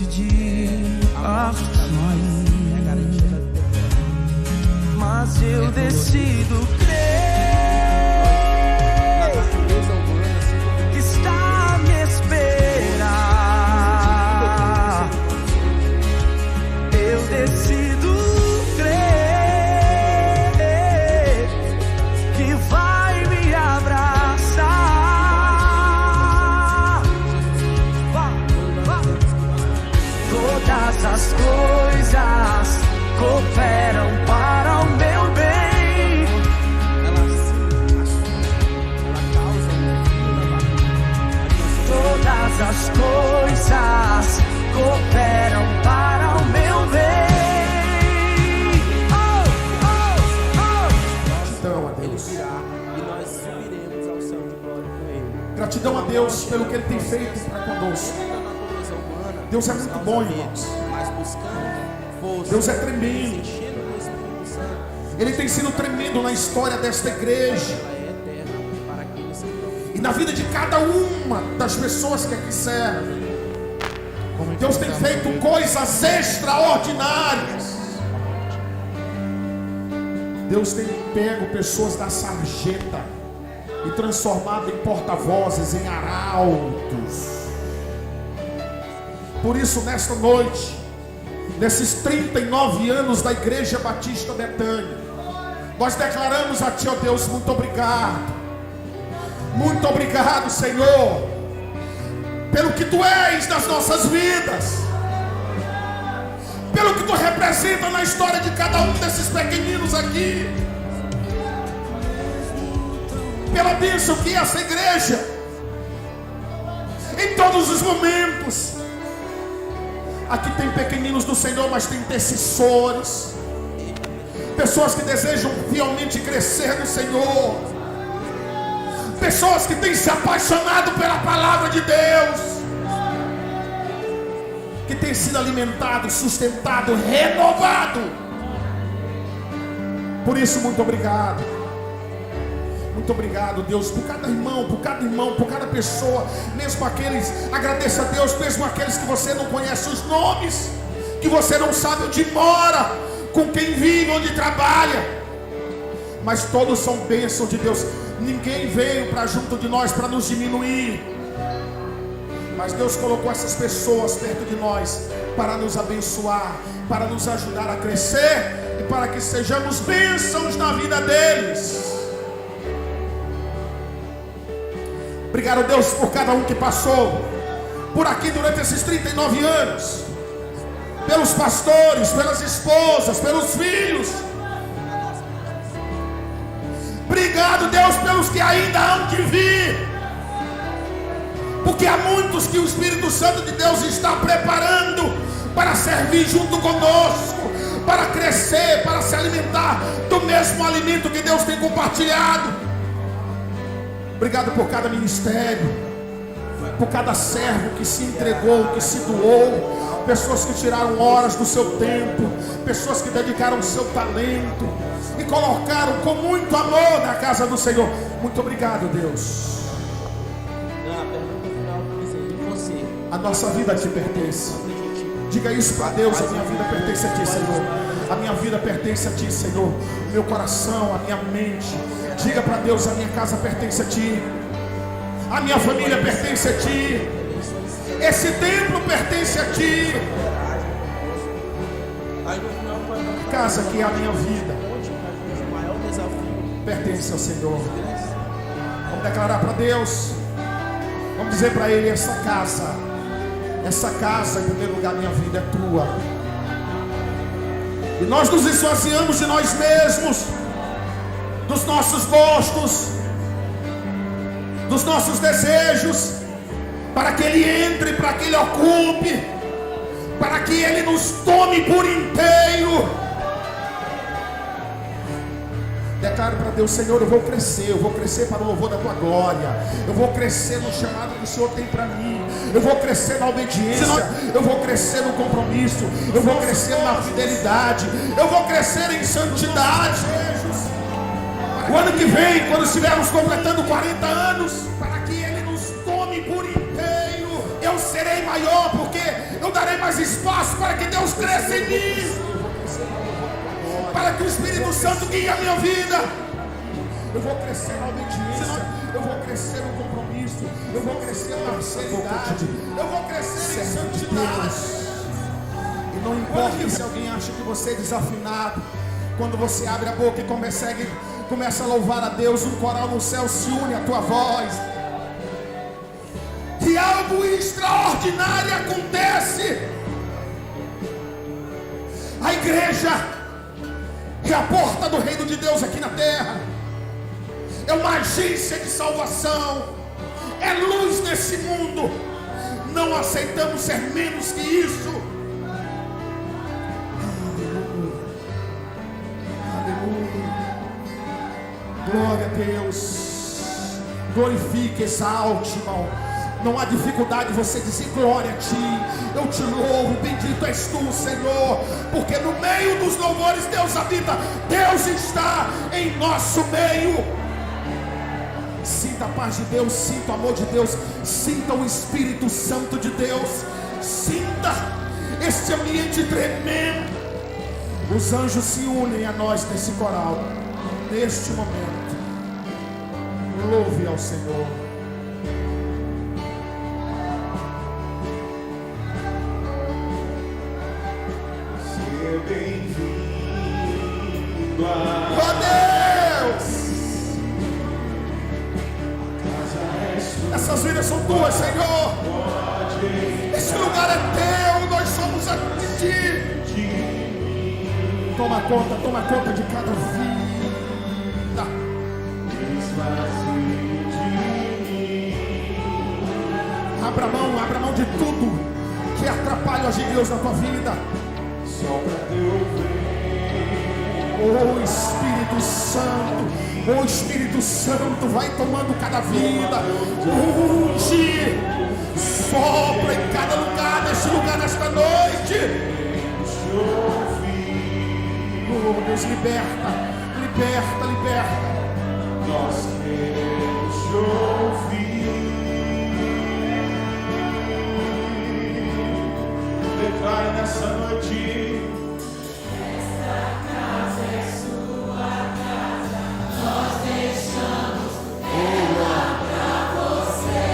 decidi partir, mas eu decido crer que está a me esperar. Eu decido crer que vai me abraçar. Todas as coisas cooperam para o meu bem. Todas as coisas cooperam para o meu bem. Gratidão a Deus. Gratidão a Deus pelo que Ele tem feito para conosco. Deus é muito bom, irmãos. Deus é tremendo. Ele tem sido tremendo na história desta igreja e na vida de cada uma das pessoas que aqui servem. Deus tem feito coisas extraordinárias. Deus tem pego pessoas da sarjeta e transformado em porta-vozes, em arautos. Por isso, nesta noite, nesses 39 anos da Igreja Batista Betânia, nós declaramos a Ti, ó Deus, muito obrigado. Muito obrigado, Senhor, pelo que Tu és nas nossas vidas, pelo que Tu representa na história de cada um desses pequeninos aqui, pela bênção que é essa igreja, em todos os momentos. Aqui tem pequeninos do Senhor, mas tem intercessores, pessoas que desejam fielmente crescer no Senhor, pessoas que têm se apaixonado pela palavra de Deus, que têm sido alimentado, sustentado, renovado. Por isso, muito obrigado. Muito obrigado, Deus, por cada irmão, por cada pessoa, mesmo aqueles, agradeça a Deus, mesmo aqueles que você não conhece os nomes, que você não sabe onde mora, com quem vive, onde trabalha, mas todos são bênçãos de Deus. Ninguém veio para junto de nós para nos diminuir, mas Deus colocou essas pessoas perto de nós para nos abençoar, para nos ajudar a crescer e para que sejamos bênçãos na vida deles. Obrigado, Deus, por cada um que passou por aqui durante esses 39 anos, pelos pastores, pelas esposas, pelos filhos. Obrigado, Deus, pelos que ainda hão de vir, porque há muitos que o Espírito Santo de Deus está preparando para servir junto conosco, para crescer, para se alimentar do mesmo alimento que Deus tem compartilhado. Obrigado por cada ministério, por cada servo que se entregou, que se doou, pessoas que tiraram horas do seu tempo, pessoas que dedicaram o seu talento e colocaram com muito amor na casa do Senhor. Muito obrigado, Deus. A nossa vida te pertence. Diga isso para Deus: a minha vida pertence a Ti, Senhor. A minha vida pertence a Ti, Senhor. O meu coração, a minha mente. Diga para Deus: a minha casa pertence a Ti. A minha família pertence a Ti. Esse templo pertence a Ti. A casa que é a minha vida pertence ao Senhor. Vamos declarar para Deus. Vamos dizer para Ele: essa casa, em primeiro lugar, minha vida é Tua. E nós nos esvaziamos de nós mesmos, dos nossos gostos, dos nossos desejos, para que Ele entre, para que Ele ocupe, para que Ele nos tome por inteiro. Declaro para Deus: Senhor, eu vou crescer para o louvor da Tua glória, eu vou crescer no chamado que o Senhor tem para mim, eu vou crescer na obediência, eu vou crescer no compromisso, eu vou crescer na fidelidade, eu vou crescer em santidade. O ano que vem, quando estivermos completando 40 anos, para que Ele nos tome por inteiro, eu serei maior, porque eu darei mais mais espaço para que Deus cresça em mim, para que o Espírito Santo guie a minha vida. Eu vou crescer na obediência, eu vou crescer no compromisso, eu vou crescer na sinceridade, eu vou crescer em santidade. E não importa se alguém acha que você é desafinado, quando você abre a boca e começa a louvar a Deus, um coral no céu se une à tua voz, e algo extraordinário acontece. A igreja é a porta do reino de Deus aqui na terra, é uma agência de salvação, é luz nesse mundo. Não aceitamos ser menos que isso. Aleluia. Glória a Deus. Glorifique, exalte, irmão. Não há dificuldade você dizer glória a ti. Eu te louvo, bendito és tu, Senhor, porque no meio dos louvores Deus habita. Deus está em nosso meio. Sinta a paz de Deus, sinta o amor de Deus, sinta o Espírito Santo de Deus, sinta este ambiente tremendo. Os anjos se unem a nós nesse coral, neste momento. Louve ao Senhor. Seja bem-vindo Oh Deus! Essas vidas são tuas, Senhor. Esse lugar é teu, nós somos aqui de ti. Toma conta de cada vida. Abra mão de tudo que atrapalha o agir de Deus na tua vida. só para teu bem. Oh Espírito Santo, oh Espírito Santo, vai tomando cada vida, unge, sopra em cada lugar, neste lugar, nesta noite. Oh Deus, liberta. Nós queremos te ouvir. Declare nessa noite. Esta casa é sua casa, nós deixamos ela pra você.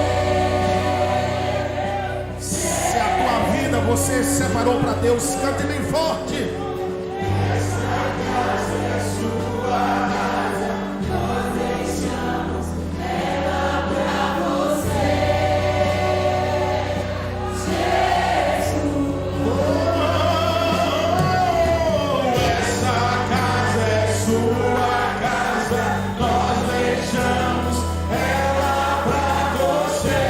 Se a tua vida você separou para Deus, cante bem forte. Esta casa é sua casa, Nós deixamos ela pra você. Jesus, essa casa é sua casa, nós deixamos ela pra você.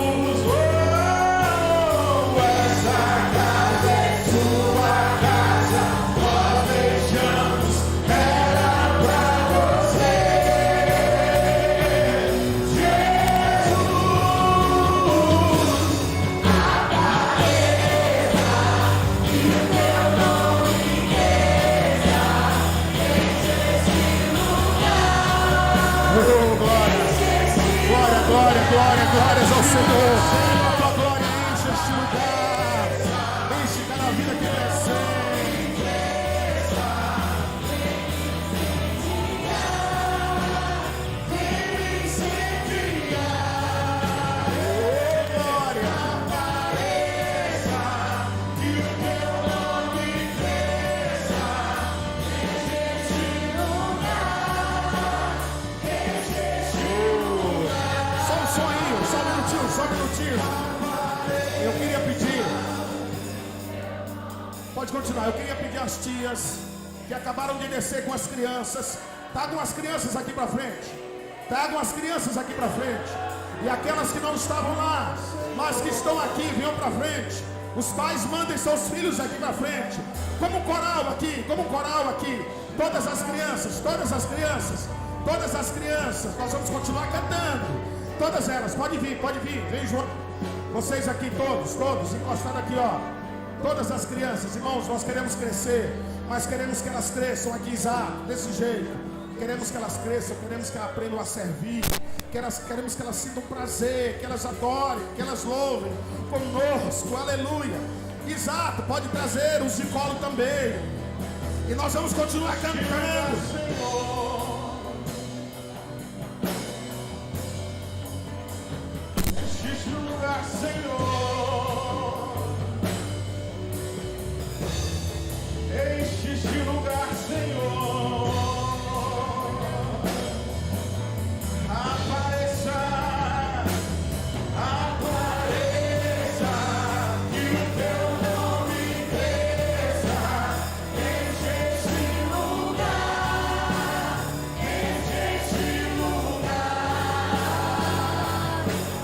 Jesus, essa casa é sua casa, nós deixamos ela pra você. Oh, glórias ao Senhor. A tua glória enche este lugar, enche cada vida que presente. Oh, glória. Só um minutinho. Eu queria pedir. Pode continuar. Eu queria pedir às tias que acabaram de descer com as crianças. Tragam as crianças aqui para frente. E aquelas que não estavam lá, mas que estão aqui, venham para frente. Os pais mandem seus filhos aqui para frente. Como um coral aqui. Todas as crianças. Nós vamos continuar cantando. Todas elas, pode vir, vem João. Vocês aqui, todos, encostados aqui, ó. Todas as crianças, irmãos, nós queremos crescer, mas queremos que elas cresçam aqui, Isaac, desse jeito. Queremos que elas cresçam, queremos que elas aprendam a servir, queremos que elas sintam prazer, que elas adorem, que elas louvem conosco, aleluia. Exato, pode trazer os de colo também. E nós vamos continuar cantando. Enche o lugar, Senhor. Enche este lugar, Senhor. Apareça, apareça, que o teu nome cresça. Enche este lugar, enche este lugar.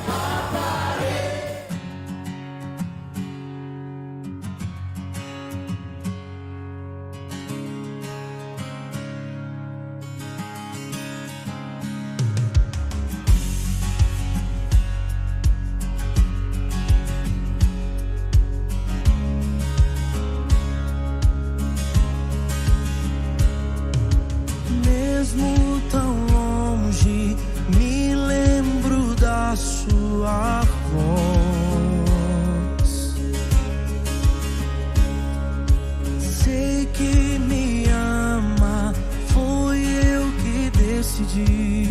Apareça. Mesmo tão longe, me lembro da sua voz. Sei que me ama, foi eu que decidi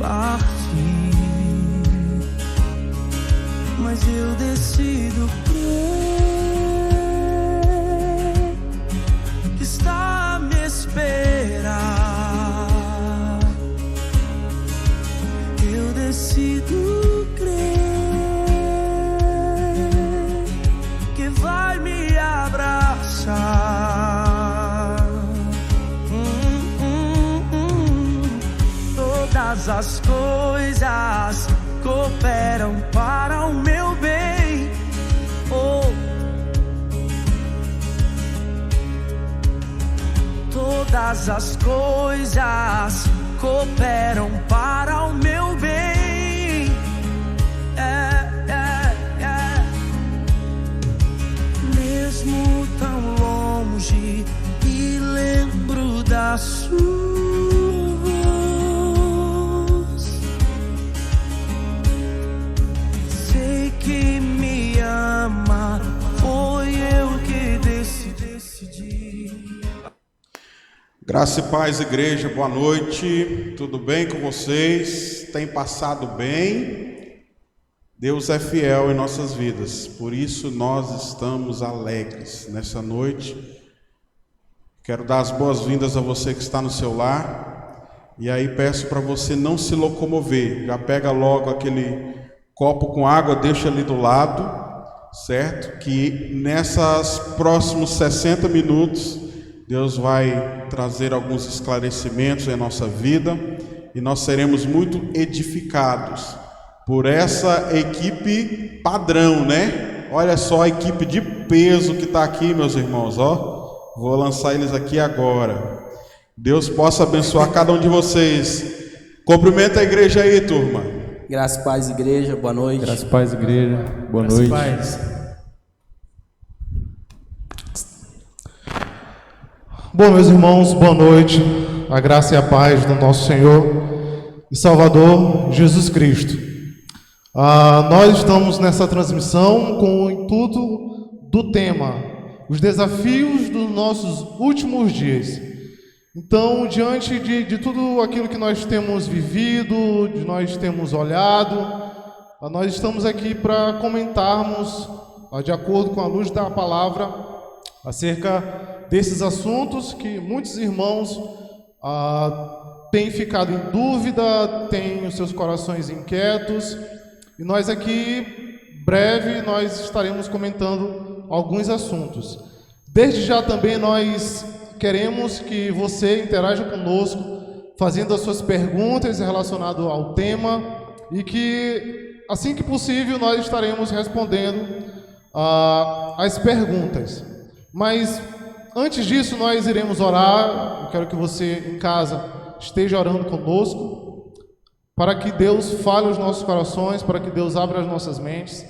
partir, mas eu decido crer que está a me esperar. Eu decido crer que vai me abraçar. Todas as coisas cooperam para o meu bem. Todas as coisas cooperam para o meu bem. Mesmo tão longe, me lembro da sua voz. Sei que me ama, foi eu que decidi. Graça e paz, igreja, boa noite, tudo bem com vocês? Tem passado bem? Deus é fiel em nossas vidas, por isso nós estamos alegres nessa noite. Quero dar as boas-vindas a você que está no seu lar, e aí peço para você não se locomover, já pega logo aquele copo com água, deixa ali do lado, certo? Que nessas próximos 60 minutos, Deus vai trazer alguns esclarecimentos em nossa vida e nós seremos muito edificados por essa equipe padrão, né? Olha só a equipe de peso que está aqui, meus irmãos, ó. Vou lançar eles aqui agora. Deus possa abençoar cada um de vocês. Cumprimenta a igreja aí, turma. Graça e paz, igreja, boa noite. Graça e paz, igreja, boa Graça e noite. paz. Bom, meus irmãos, boa noite. A graça e a paz do nosso Senhor e Salvador Jesus Cristo. Nós estamos nessa transmissão com o intuito do tema, os desafios dos nossos últimos dias. Então, diante de tudo aquilo que nós temos vivido, de nós temos olhado, nós estamos aqui para comentarmos, de acordo com a luz da palavra, acerca desses assuntos que muitos irmãos têm ficado em dúvida, têm os seus corações inquietos, e nós aqui, breve, nós estaremos comentando alguns assuntos. Desde já também nós queremos que você interaja conosco, fazendo as suas perguntas relacionadas ao tema, e que, assim que possível, nós estaremos respondendo as perguntas. Mas, antes disso, nós iremos orar. Eu quero que você, em casa, esteja orando conosco, para que Deus fale os nossos corações, para que Deus abra as nossas mentes.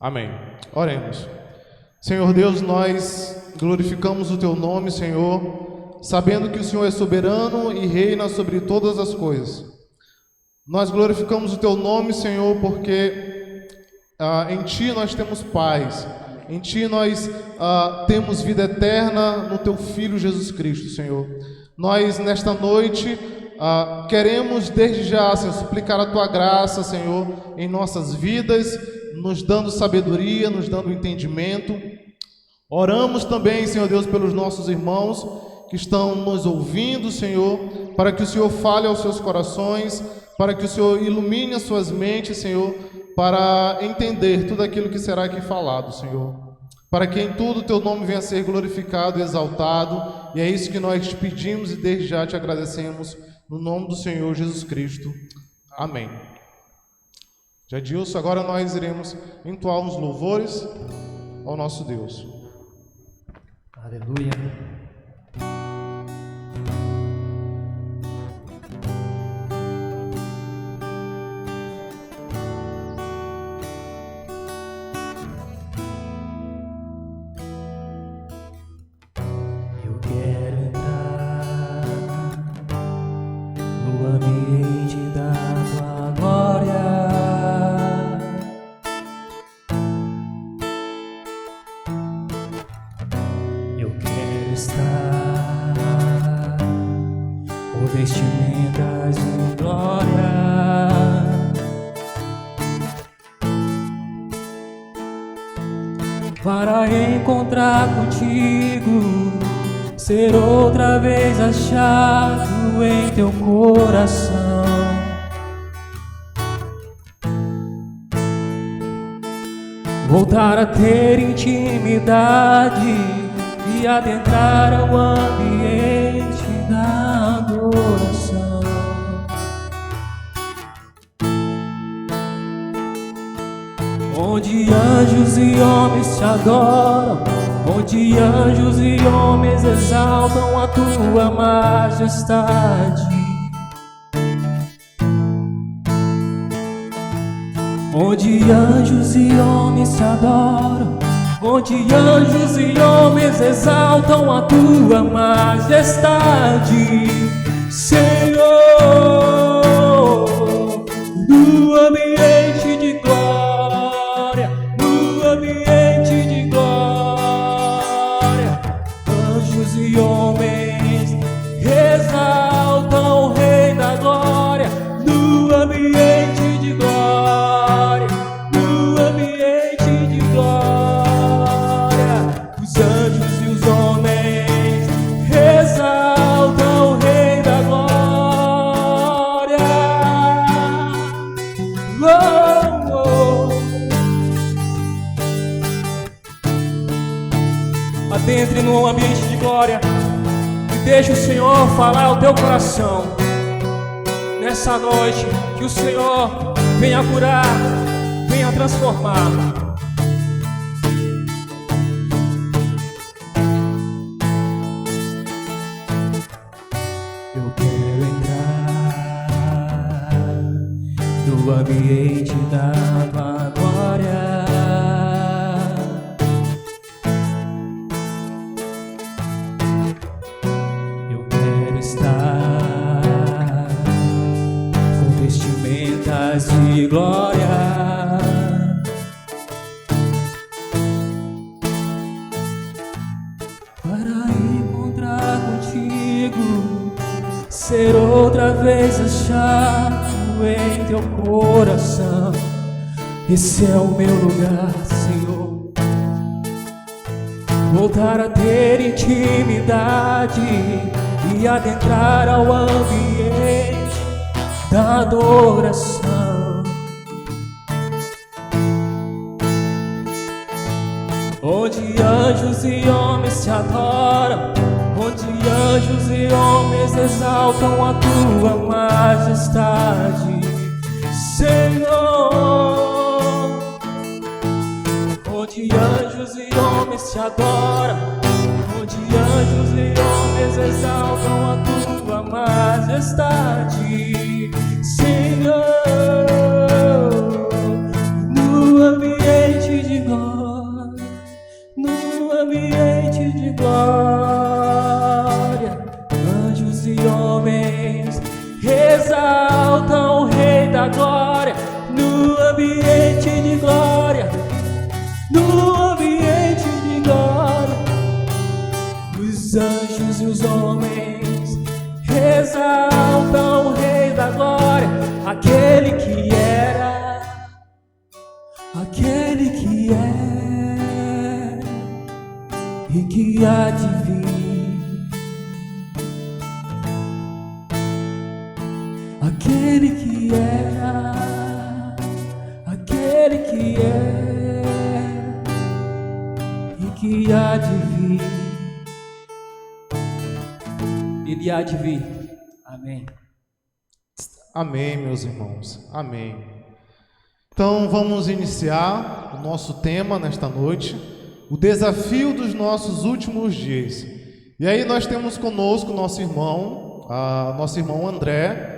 Amém. Oremos. Senhor Deus, nós glorificamos o Teu nome, Senhor, sabendo que o Senhor é soberano e reina sobre todas as coisas. Nós glorificamos o Teu nome, Senhor, porque em Ti nós temos paz, em Ti nós temos vida eterna no Teu Filho Jesus Cristo, Senhor. Nós, nesta noite, queremos desde já, Senhor, suplicar a Tua graça, Senhor, em nossas vidas, nos dando sabedoria, nos dando entendimento. Oramos também, Senhor Deus, pelos nossos irmãos que estão nos ouvindo, Senhor, para que o Senhor fale aos seus corações, para que o Senhor ilumine as suas mentes, Senhor, para entender tudo aquilo que será aqui falado, Senhor. Para que em tudo o Teu nome venha a ser glorificado e exaltado, e é isso que nós te pedimos e desde já te agradecemos, no nome do Senhor Jesus Cristo. Amém. Jadilson, agora nós iremos entoar uns louvores ao nosso Deus. Aleluia. Eu quero entrar no ambiente da Tua glória. Eu quero estar com vestimentas de glória, para encontrar contigo, ser outra vez achado em Teu coração. Voltar a ter intimidade e adentrar ao ambiente da adoração. Onde anjos e homens te adoram, onde anjos e homens exaltam a Tua majestade. Onde anjos e homens te adoram, onde anjos e homens exaltam a Tua majestade, Senhor, no ambiente de glória, no ambiente de glória, anjos e homens exaltam o Rei da glória, no ambiente de glória, no ambiente de glória, os anjos e os homens exaltam o Rei da glória. Oh, oh. Adentre no ambiente de glória e deixe o Senhor falar ao teu coração. Nessa noite, que o Senhor venha curar, venha transformar. Eu quero entrar no ambiente da Tua glória. Eu quero estar com vestimentas de glória, para encontrar contigo, ser outra vez achado em Teu coração. Esse é o meu lugar, Senhor. Voltar a ter intimidade e adentrar ao ambiente da adoração. Onde anjos e homens te adoram, onde anjos e homens exaltam a Tua majestade, Senhor. Onde anjos e homens te adoram, onde anjos e homens exaltam a Tua majestade, Senhor. No ambiente de glória, no ambiente de glória, anjos e homens exaltam o Rei da Glória no ambiente de glória, no ambiente de glória. Os anjos e os homens exaltam o Rei da Glória, aquele que era, aquele que é e que há de vir. Aquele que era, aquele que é e que há de vir. Ele há de vir. Amém. Amém, meus irmãos. Amém. Então vamos iniciar o nosso tema nesta noite, o desafio dos nossos últimos dias. E aí nós temos conosco nosso irmão André,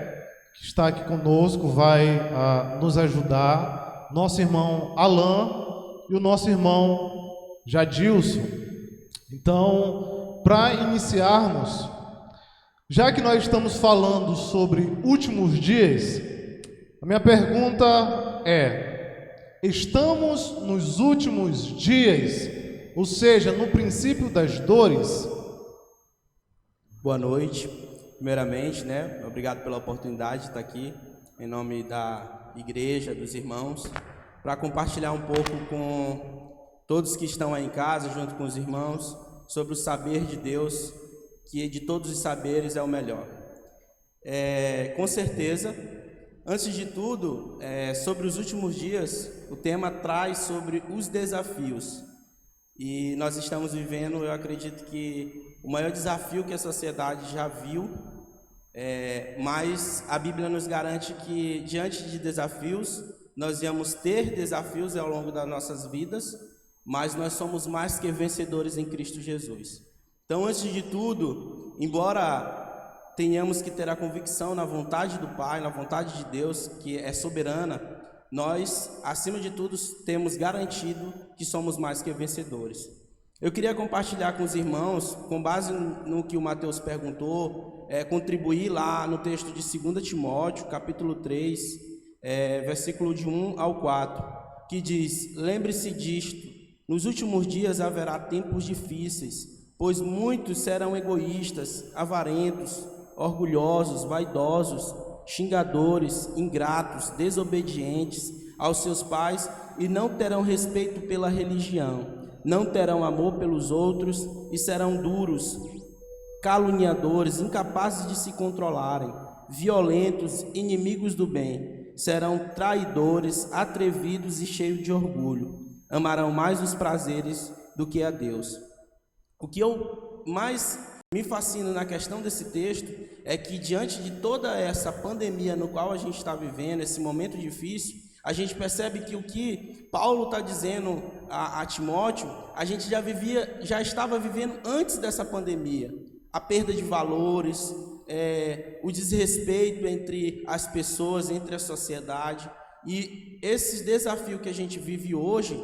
que está aqui conosco, vai nos ajudar, nosso irmão Alan e o nosso irmão Jadilson. Então, para iniciarmos, já que nós estamos falando sobre últimos dias, a minha pergunta é: estamos nos últimos dias, ou seja, no princípio das dores? Boa noite. Primeiramente, obrigado pela oportunidade de estar aqui em nome da igreja, dos irmãos, para compartilhar um pouco com todos que estão aí em casa, junto com os irmãos, sobre o saber de Deus, que de todos os saberes é o melhor. Com certeza, antes de tudo, sobre os últimos dias, o tema traz sobre os desafios. E nós estamos vivendo, eu acredito que o maior desafio que a sociedade já viu, mas a Bíblia nos garante que diante de desafios, nós íamos ter desafios ao longo das nossas vidas, mas nós somos mais que vencedores em Cristo Jesus. Então, antes de tudo, embora tenhamos que ter a convicção na vontade do Pai, na vontade de Deus, que é soberana, nós, acima de tudo, temos garantido que somos mais que vencedores. Eu queria compartilhar com os irmãos, com base no que o Mateus perguntou, contribuir lá no texto de 2 Timóteo, capítulo 3, versículo de 1 ao 4, que diz: lembre-se disto, nos últimos dias haverá tempos difíceis, pois muitos serão egoístas, avarentos, orgulhosos, vaidosos, xingadores, ingratos, desobedientes aos seus pais e não terão respeito pela religião, não terão amor pelos outros e serão duros, caluniadores, incapazes de se controlarem, violentos, inimigos do bem, serão traidores, atrevidos e cheios de orgulho, amarão mais os prazeres do que a Deus. O que eu mais me fascina na questão desse texto é que diante de toda essa pandemia no qual a gente está vivendo, esse momento difícil, a gente percebe que o que Paulo está dizendo a Timóteo, a gente já estava vivendo antes dessa pandemia. A perda de valores, o desrespeito entre as pessoas, entre a sociedade. E esse desafio que a gente vive hoje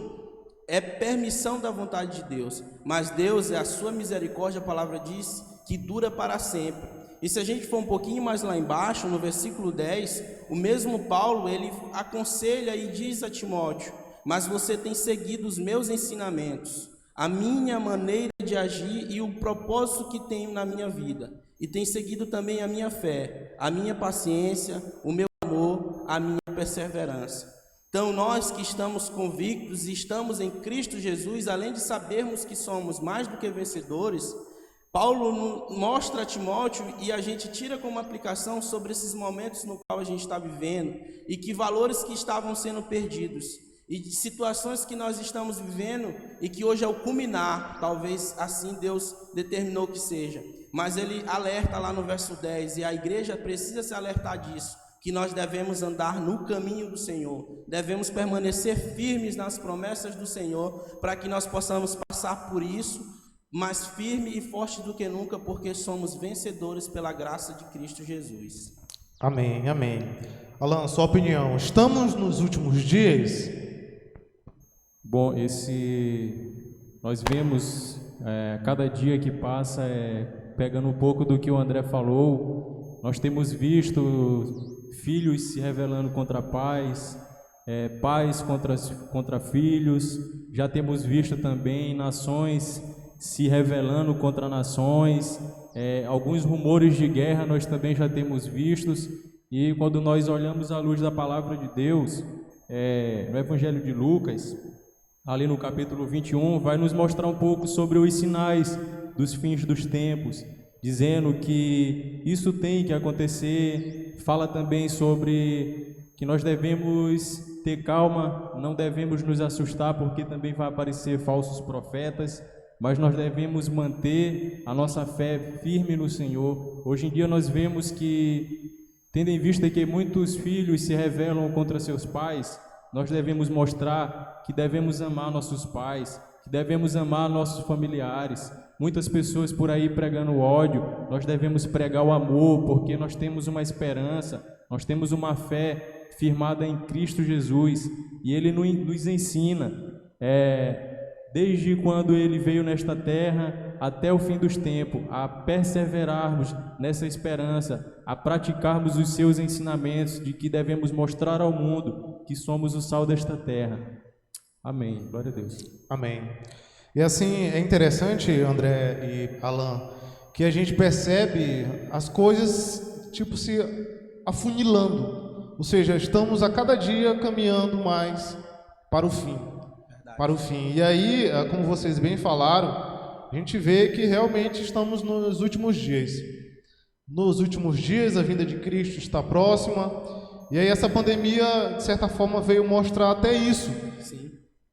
é permissão da vontade de Deus. Mas Deus, é a sua misericórdia, a palavra diz, que dura para sempre. E se a gente for um pouquinho mais lá embaixo, no versículo 10, o mesmo Paulo, ele aconselha e diz a Timóteo: mas você tem seguido os meus ensinamentos, a minha maneira de agir e o propósito que tenho na minha vida, e tem seguido também a minha fé, a minha paciência, o meu amor, a minha perseverança. Então nós que estamos convictos e estamos em Cristo Jesus, além de sabermos que somos mais do que vencedores, Paulo mostra a Timóteo e a gente tira como aplicação sobre esses momentos no qual a gente está vivendo e que valores que estavam sendo perdidos e de situações que nós estamos vivendo e que hoje é o culminar, talvez assim Deus determinou que seja. Mas ele alerta lá no verso 10, e a igreja precisa se alertar disso, que nós devemos andar no caminho do Senhor, devemos permanecer firmes nas promessas do Senhor, para que nós possamos passar por isso, mais firme e forte do que nunca, porque somos vencedores pela graça de Cristo Jesus. Amém, amém. Alan, sua opinião, estamos nos últimos dias? Bom, nós vemos, cada dia que passa pegando um pouco do que o André falou, nós temos visto filhos se rebelando contra pais, pais contra filhos, já temos visto também nações se rebelando contra nações, alguns rumores de guerra nós também já temos vistos, e quando nós olhamos à luz da palavra de Deus, no Evangelho de Lucas, ali no capítulo 21, vai nos mostrar um pouco sobre os sinais dos fins dos tempos, dizendo que isso tem que acontecer. Fala também sobre que nós devemos ter calma, não devemos nos assustar, porque também vai aparecer falsos profetas, mas nós devemos manter a nossa fé firme no Senhor. Hoje em dia nós vemos que, tendo em vista que muitos filhos se rebelam contra seus pais, nós devemos mostrar que devemos amar nossos pais, que devemos amar nossos familiares. Muitas pessoas por aí pregando ódio, nós devemos pregar o amor, porque nós temos uma esperança, nós temos uma fé firmada em Cristo Jesus, e Ele nos ensina, desde quando Ele veio nesta terra até o fim dos tempos, a perseverarmos nessa esperança, a praticarmos os seus ensinamentos, de que devemos mostrar ao mundo que somos o sal desta terra. Amém. Glória a Deus. Amém. E assim, é interessante, André e Alan, que a gente percebe as coisas, tipo, se afunilando. Ou seja, estamos a cada dia caminhando mais para o fim. Para o fim. E aí, como vocês bem falaram, a gente vê que realmente estamos nos últimos dias. Nos últimos dias, a vinda de Cristo está próxima. E aí essa pandemia, de certa forma, veio mostrar até isso. Sim.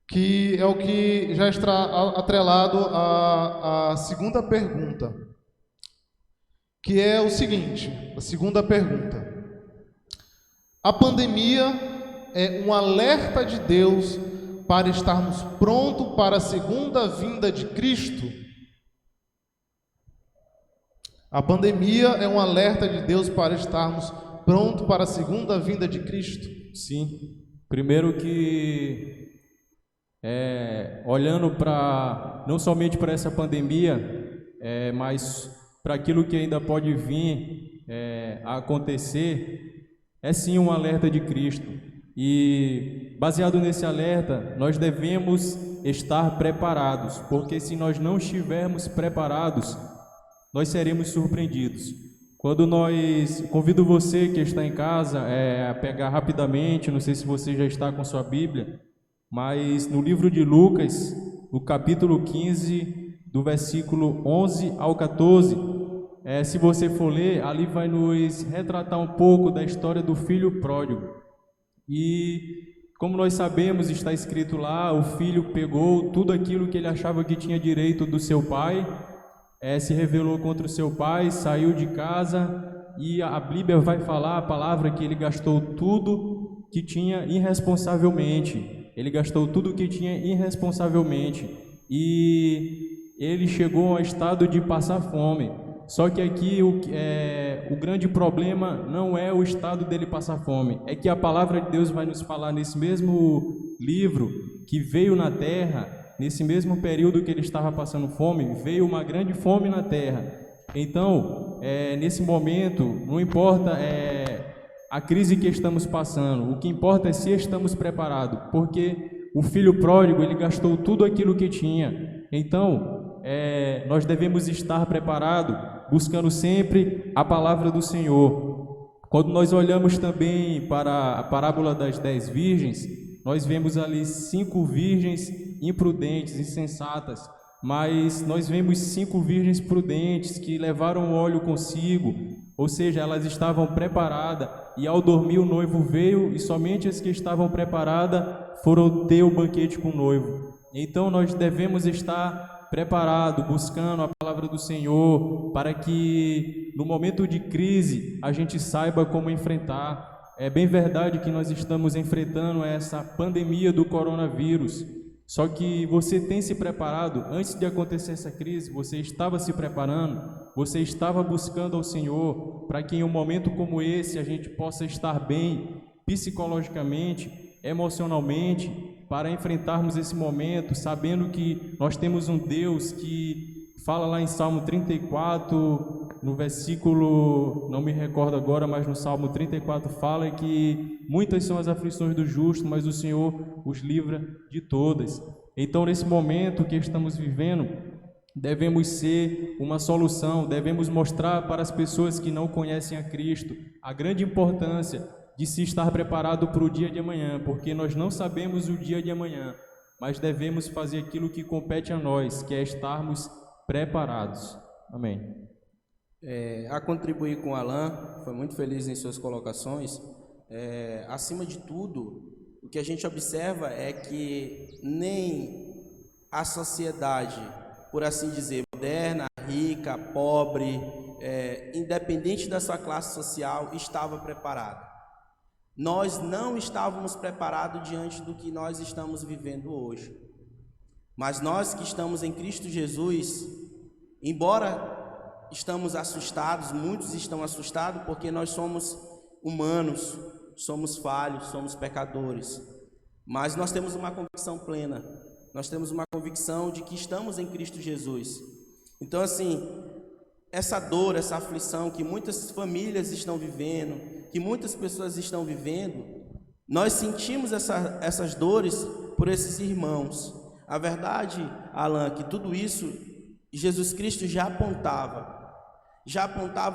Que é o que já está atrelado à segunda pergunta. Que é o seguinte, a segunda pergunta. A pandemia é um alerta de Deus para estarmos prontos para a segunda vinda de Cristo? A pandemia é um alerta de Deus para estarmos prontos para a segunda vinda de Cristo? Sim. Primeiro que, olhando para, não somente para essa pandemia, mas para aquilo que ainda pode vir a acontecer, é sim um alerta de Cristo. E baseado nesse alerta, nós devemos estar preparados, porque se nós não estivermos preparados, nós seremos surpreendidos. Convido você que está em casa a pegar rapidamente, não sei se você já está com sua Bíblia, mas no livro de Lucas, no capítulo 15, do versículo 11 ao 14, se você for ler, ali vai nos retratar um pouco da história do filho pródigo. E como nós sabemos, está escrito lá, o filho pegou tudo aquilo que ele achava que tinha direito do seu pai, se rebelou contra o seu pai, saiu de casa, e a Bíblia vai falar a palavra que ele gastou tudo que tinha irresponsavelmente. Ele gastou tudo que tinha irresponsavelmente. E ele chegou ao estado de passar fome. Só que aqui o grande problema não é o estado dele passar fome, é que a palavra de Deus vai nos falar nesse mesmo livro que veio na terra, nesse mesmo período que ele estava passando fome, veio uma grande fome na terra. Então, nesse momento, não importa a crise que estamos passando, o que importa é se estamos preparados, porque o filho pródigo, ele gastou tudo aquilo que tinha. Então, nós devemos estar preparados, buscando sempre a palavra do Senhor. Quando nós olhamos também para a parábola das 10 virgens, nós vemos ali 5 virgens imprudentes, insensatas, mas nós vemos 5 virgens prudentes que levaram óleo consigo, ou seja, elas estavam preparadas, e ao dormir o noivo veio, e somente as que estavam preparadas foram ter o banquete com o noivo. Então nós devemos estar preparado, buscando a palavra do Senhor, para que no momento de crise a gente saiba como enfrentar. É bem verdade que nós estamos enfrentando essa pandemia do coronavírus, só que você tem se preparado. Antes de acontecer essa crise, você estava se preparando, você estava buscando ao Senhor, para que em um momento como esse a gente possa estar bem psicologicamente, emocionalmente, para enfrentarmos esse momento, sabendo que nós temos um Deus que fala lá em Salmo 34, no versículo, não me recordo agora, mas no Salmo 34 fala que muitas são as aflições do justo, mas o Senhor os livra de todas. Então, nesse momento que estamos vivendo, devemos ser uma solução, devemos mostrar para as pessoas que não conhecem a Cristo a grande importância de se estar preparado para o dia de amanhã, porque nós não sabemos o dia de amanhã, mas devemos fazer aquilo que compete a nós, que é estarmos preparados. Amém. A contribuir com o Alan, foi muito feliz em suas colocações. Acima de tudo, o que a gente observa é que nem a sociedade, por assim dizer, moderna, rica, pobre, independente da sua classe social, estava preparada. Nós não estávamos preparados diante do que nós estamos vivendo hoje. Mas nós que estamos em Cristo Jesus, embora estamos assustados, muitos estão assustados porque nós somos humanos, somos falhos, somos pecadores. Mas nós temos uma convicção plena, nós temos uma convicção de que estamos em Cristo Jesus. Então, assim, essa dor, essa aflição que muitas famílias estão vivendo, que muitas pessoas estão vivendo, nós sentimos essas dores por esses irmãos. A verdade, Alan, que tudo isso Jesus Cristo já apontava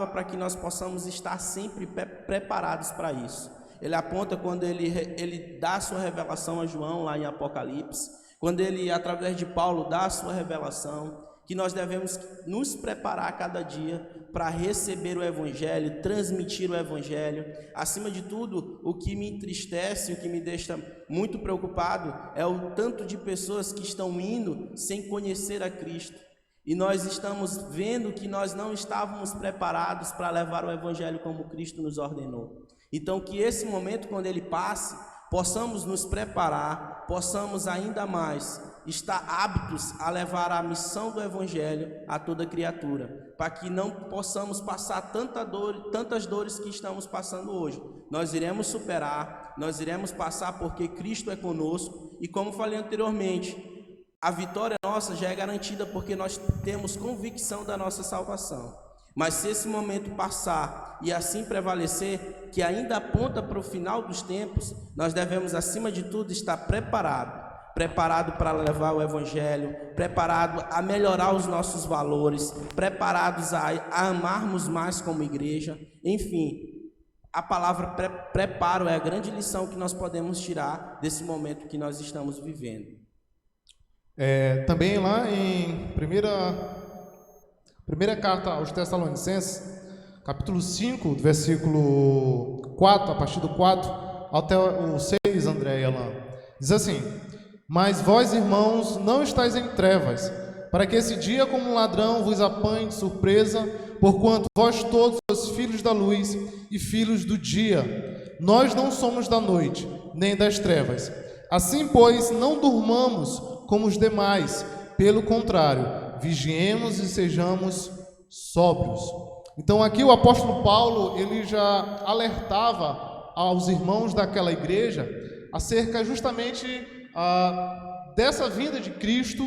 para que nós possamos estar sempre preparados para isso. Ele aponta quando ele dá a sua revelação a João lá em Apocalipse, quando ele, através de Paulo, dá a sua revelação, que nós devemos nos preparar a cada dia para receber o Evangelho, transmitir o Evangelho. Acima de tudo, o que me entristece, o que me deixa muito preocupado é o tanto de pessoas que estão indo sem conhecer a Cristo. E nós estamos vendo que nós não estávamos preparados para levar o Evangelho como Cristo nos ordenou. Então, que esse momento, quando ele passe, possamos nos preparar, possamos ainda mais estar aptos a levar a missão do Evangelho a toda criatura, para que não possamos passar tantas dores que estamos passando hoje. Nós iremos superar, nós iremos passar porque Cristo é conosco, e como falei anteriormente, a vitória nossa já é garantida porque nós temos convicção da nossa salvação. Mas se esse momento passar e assim prevalecer, que ainda aponta para o final dos tempos, nós devemos, acima de tudo, estar preparado para levar o Evangelho, preparado a melhorar os nossos valores, preparados a amarmos mais como igreja. Enfim, a palavra preparo é a grande lição que nós podemos tirar desse momento que nós estamos vivendo. Também lá em primeira carta aos Tessalonicenses, capítulo 5, versículo 4, a partir do 4 até o 6, André e Alan, diz assim: mas vós, irmãos, não estáis em trevas, para que esse dia como um ladrão vos apanhe de surpresa, porquanto vós todos sois filhos da luz e filhos do dia. Nós não somos da noite, nem das trevas. Assim, pois, não durmamos como os demais, pelo contrário, vigiemos e sejamos sóbrios. Então aqui o apóstolo Paulo, ele já alertava aos irmãos daquela igreja acerca justamente dessa vinda de Cristo,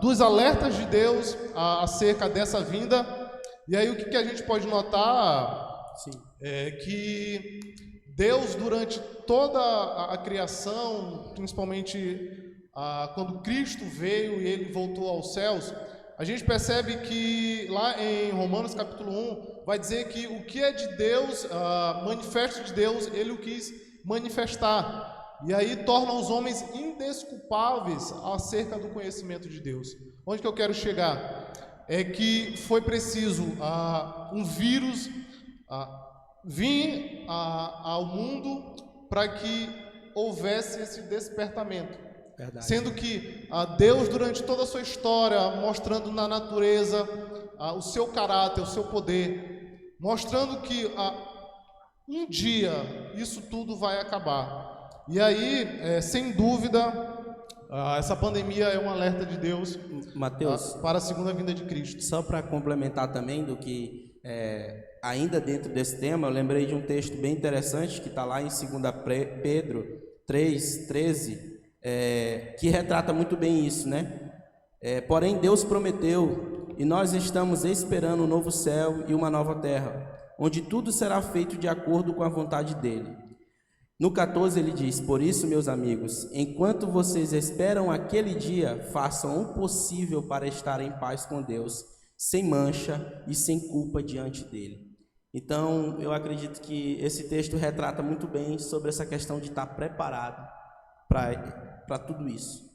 dos alertas de Deus acerca dessa vinda. E aí o que a gente pode notar? Sim. É que Deus, durante toda a criação, principalmente quando Cristo veio e ele voltou aos céus, a gente percebe que lá em Romanos capítulo 1 vai dizer que o que é de Deus, manifesto de Deus, ele o quis manifestar. E aí torna os homens indesculpáveis acerca do conhecimento de Deus. Onde que eu quero chegar? É que foi preciso um vírus vir ao mundo para que houvesse esse despertamento. Verdade. Sendo que Deus, durante toda a sua história, mostrando na natureza o seu caráter, o seu poder, mostrando que um dia isso tudo vai acabar. E aí, sem dúvida, essa pandemia é um alerta de Deus, Mateus, para a segunda vinda de Cristo. Só para complementar também do que, ainda dentro desse tema, eu lembrei de um texto bem interessante que está lá em 2 Pedro 3:13, que retrata muito bem isso, né? Porém, Deus prometeu e nós estamos esperando um novo céu e uma nova terra, onde tudo será feito de acordo com a vontade dele. No 14 ele diz: por isso, meus amigos, enquanto vocês esperam aquele dia, façam o possível para estar em paz com Deus, sem mancha e sem culpa diante dele. Então, eu acredito que esse texto retrata muito bem sobre essa questão de estar preparado para tudo isso.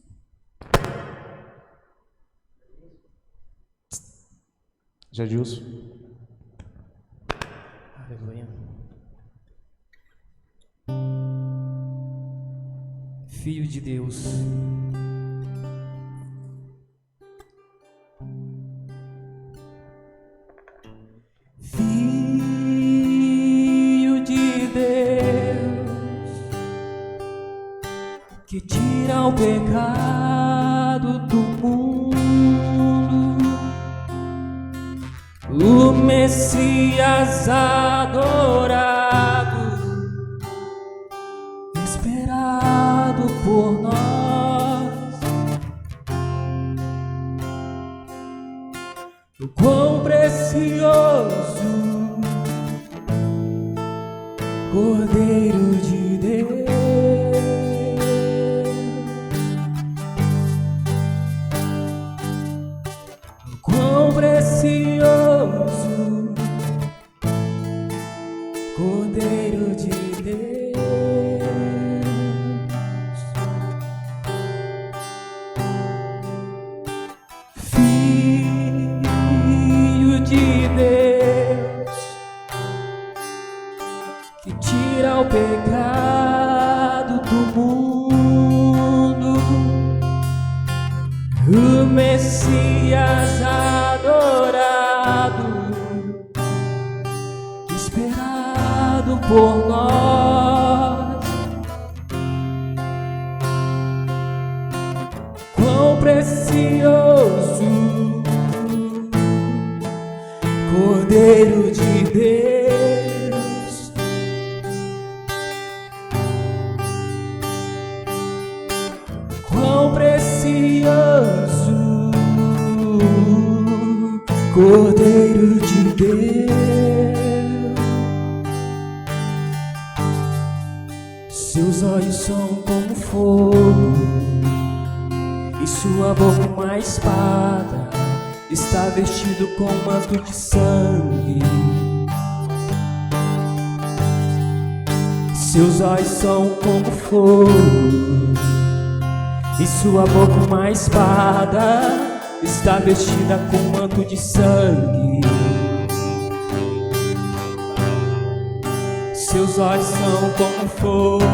Jadilson. Aleluia. Filho de Deus. Filho de Deus, que tira o pecado do mundo, o Messias adorado, esperado por nós. O quão precioso Cordeiro de Deus, o quão precioso Cordeiro de Deus. Filho de Deus, que tira o pecado do mundo, o Messias adorado, esperado por nós. Quão precioso Cordeiro de Deus, quão precioso Cordeiro de Deus. Seus olhos são como fogo e sua boca uma espada, está vestido com um manto de sangue. Seus olhos são como fogo e sua boca uma espada, está vestida com um manto de sangue. Seus olhos são como fogo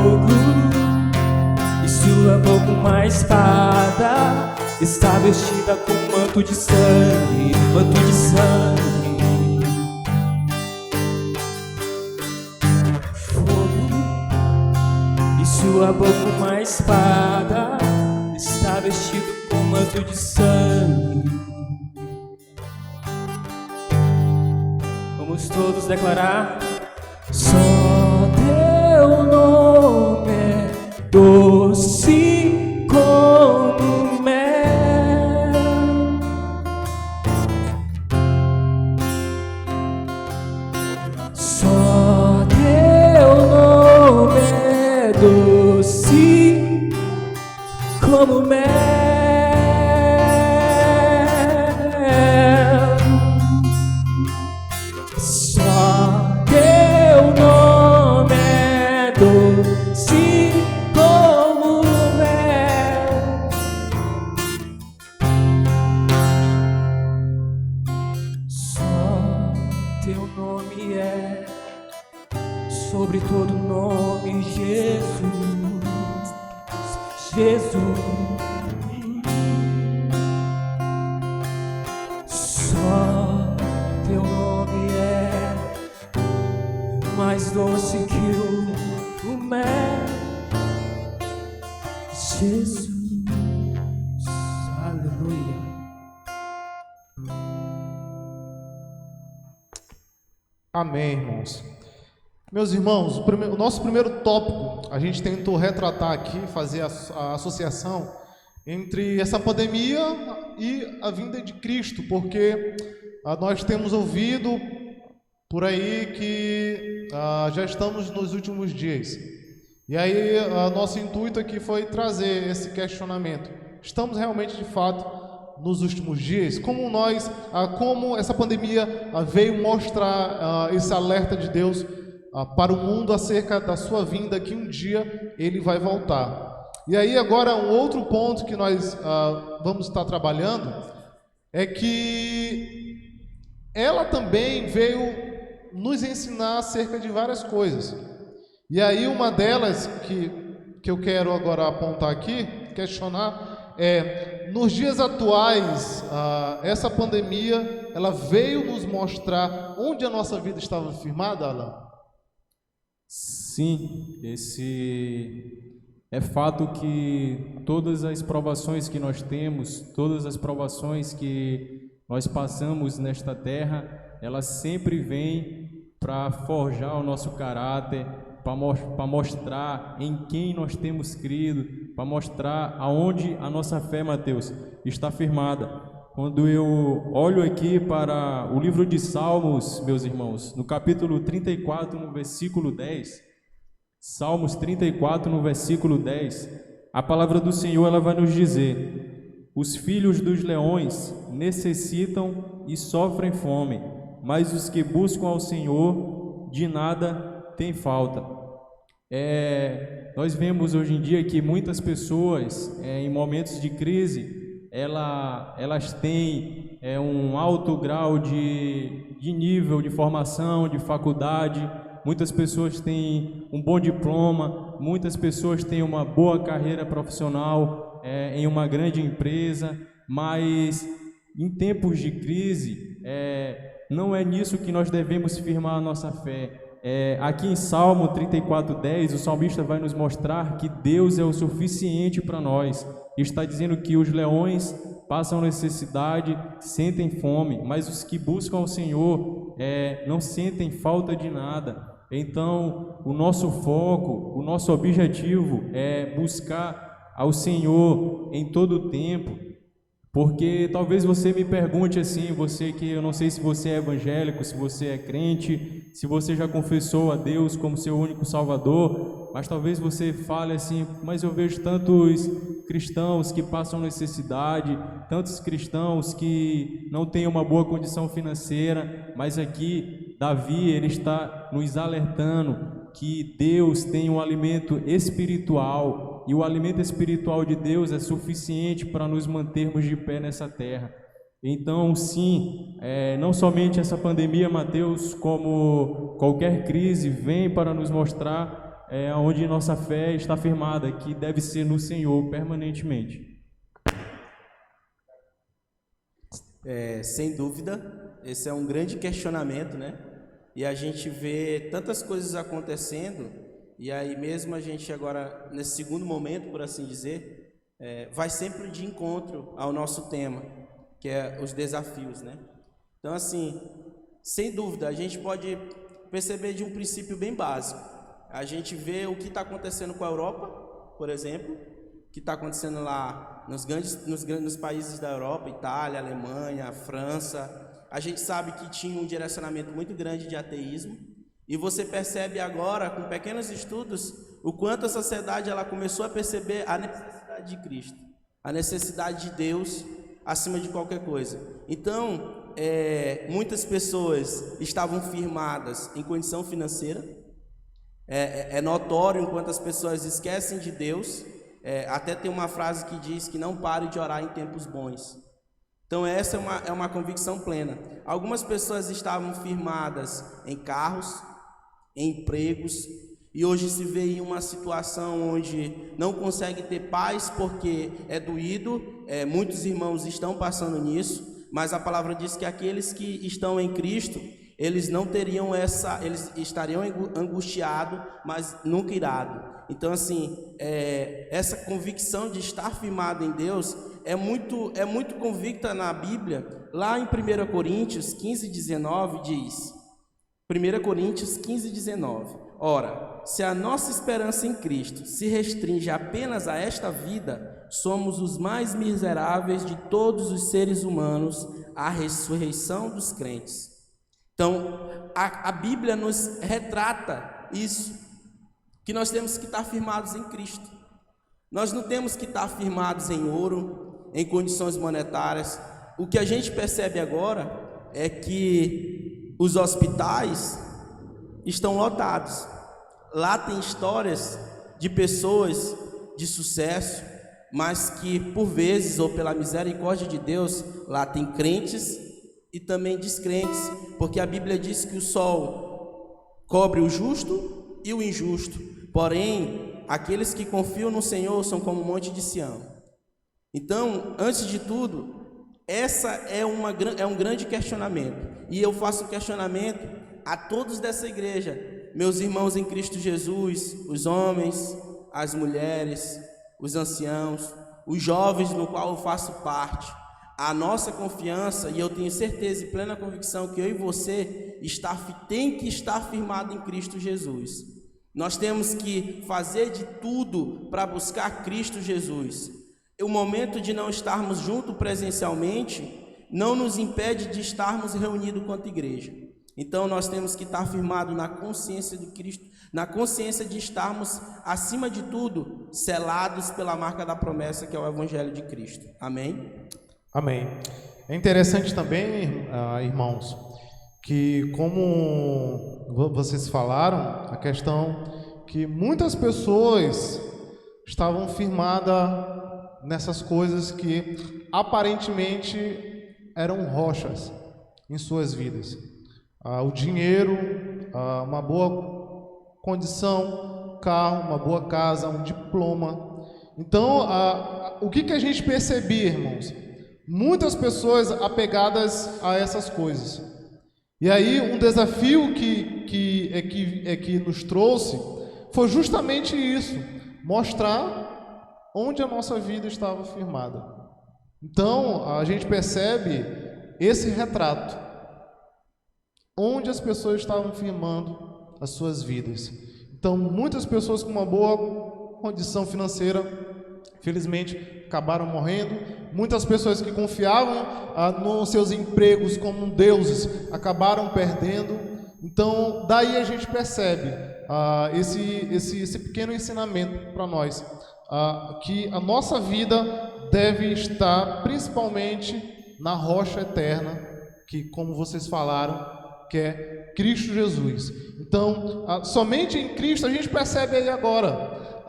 e sua boca uma espada, está vestida com um manto de sangue, manto de sangue. Fogo e sua boca uma espada, está vestido com um manto de sangue. Vamos todos declarar: só teu nome é doce como mel, só teu nome é doce como mel, só teu nome é doce como mel, só teu nome é sobre todo nome, Jesus, Jesus. Só teu nome é mais doce que o mel, Jesus. Aleluia. Amém, irmãos. Meus irmãos, o nosso primeiro tópico, a gente tentou retratar aqui, fazer a associação entre essa pandemia e a vinda de Cristo, porque nós temos ouvido por aí que já estamos nos últimos dias. E aí, nosso intuito aqui foi trazer esse questionamento. Estamos realmente, de fato, nos últimos dias? Como essa pandemia veio mostrar esse alerta de Deus para o mundo acerca da sua vinda, que um dia Ele vai voltar. E aí agora um outro ponto que nós vamos estar trabalhando é que ela também veio nos ensinar acerca de várias coisas. E aí uma delas que eu quero agora apontar aqui, questionar, nos dias atuais, essa pandemia, ela veio nos mostrar onde a nossa vida estava firmada, Alan? Sim, é fato que todas as provações que nós temos, todas as provações que nós passamos nesta terra, elas sempre vêm para forjar o nosso caráter, para mostrar em quem nós temos crido, para mostrar aonde a nossa fé, Mateus, está firmada. Quando eu olho aqui para o livro de Salmos, meus irmãos, no capítulo 34, no versículo 10, Salmos 34, no versículo 10, a palavra do Senhor ela vai nos dizer: os filhos dos leões necessitam e sofrem fome, mas os que buscam ao Senhor de nada tem falta. Nós vemos hoje em dia que muitas pessoas, em momentos de crise, elas têm um alto grau de nível de formação, de faculdade. Muitas pessoas têm um bom diploma, muitas pessoas têm uma boa carreira profissional em uma grande empresa, mas em tempos de crise, não é nisso que nós devemos firmar a nossa fé. Aqui em Salmo 34:10, o salmista vai nos mostrar que Deus é o suficiente para nós. Está dizendo que os leões passam necessidade, sentem fome, mas os que buscam ao Senhor não sentem falta de nada. Então, o nosso foco, o nosso objetivo é buscar ao Senhor em todo o tempo. Porque talvez você me pergunte assim, você que eu não sei se você é evangélico, se você é crente, se você já confessou a Deus como seu único Salvador, mas talvez você fale assim: mas eu vejo tantos cristãos que passam necessidade, tantos cristãos que não têm uma boa condição financeira, mas aqui Davi ele está nos alertando que Deus tem um alimento espiritual, e o alimento espiritual de Deus é suficiente para nos mantermos de pé nessa terra. Então, sim, não somente essa pandemia, Mateus, como qualquer crise, vem para nos mostrar onde nossa fé está firmada, que deve ser no Senhor permanentemente. Sem dúvida, esse é um grande questionamento, né? E a gente vê tantas coisas acontecendo, e aí mesmo a gente agora, nesse segundo momento, por assim dizer, vai sempre de encontro ao nosso tema, que é os desafios, né? Então, assim, sem dúvida, a gente pode perceber de um princípio bem básico. A gente vê o que está acontecendo com a Europa, por exemplo, o que está acontecendo lá nos países da Europa, Itália, Alemanha, França. A gente sabe que tinha um direcionamento muito grande de ateísmo, e você percebe agora, com pequenos estudos, o quanto a sociedade ela começou a perceber a necessidade de Cristo, a necessidade de Deus acima de qualquer coisa. Então, muitas pessoas estavam firmadas em condição financeira. É notório enquanto as pessoas esquecem de Deus. Até tem uma frase que diz que não pare de orar em tempos bons. Então essa é uma convicção plena. Algumas pessoas estavam firmadas em carros, em empregos, e hoje se vê em uma situação onde não consegue ter paz porque é doído. Muitos irmãos estão passando nisso, mas a palavra diz que aqueles que estão em Cristo, eles não teriam eles estariam angustiados, mas nunca irados. Então, assim, essa convicção de estar firmado em Deus é muito convicta na Bíblia. Lá em 1 Coríntios 15:19 diz: 1 Coríntios 15:19. Ora, se a nossa esperança em Cristo se restringe apenas a esta vida, somos os mais miseráveis de todos os seres humanos à ressurreição dos crentes. Então, a Bíblia nos retrata isso, que nós temos que estar firmados em Cristo. Nós não temos que estar firmados em ouro, em condições monetárias. O que a gente percebe agora é que os hospitais estão lotados. Lá tem histórias de pessoas de sucesso, mas que por vezes, ou pela misericórdia de Deus, lá tem crentes e também descrentes, porque a Bíblia diz que o sol cobre o justo e o injusto, porém aqueles que confiam no Senhor são como o monte de Sião. Então, antes de tudo, essa é um grande questionamento, e eu faço um questionamento a todos dessa igreja, meus irmãos em Cristo Jesus, os homens, as mulheres, os anciãos, os jovens no qual eu faço parte. A nossa confiança, e eu tenho certeza e plena convicção que eu e você tem que estar firmado em Cristo Jesus. Nós temos que fazer de tudo para buscar Cristo Jesus. O momento de não estarmos juntos presencialmente não nos impede de estarmos reunidos quanto igreja. Então nós temos que estar firmados na consciência de Cristo, na consciência de estarmos, acima de tudo, selados pela marca da promessa, que é o Evangelho de Cristo. Amém? Amém. É interessante também, irmãos, que como vocês falaram, a questão que muitas pessoas estavam firmadas nessas coisas que aparentemente eram rochas em suas vidas. O dinheiro, uma boa condição, carro, uma boa casa, um diploma. Então, o que a gente percebia, irmãos? Muitas pessoas apegadas a essas coisas. E aí, um desafio que nos trouxe foi justamente isso, mostrar onde a nossa vida estava firmada. Então, a gente percebe esse retrato, onde as pessoas estavam firmando as suas vidas. Então, muitas pessoas com uma boa condição financeira, felizmente, acabaram morrendo. Muitas pessoas que confiavam nos seus empregos como deuses, acabaram perdendo. Então, daí a gente percebe esse pequeno ensinamento para nós, que a nossa vida deve estar principalmente na rocha eterna, que, como vocês falaram, que é Cristo Jesus. Então, somente em Cristo a gente percebe aí agora,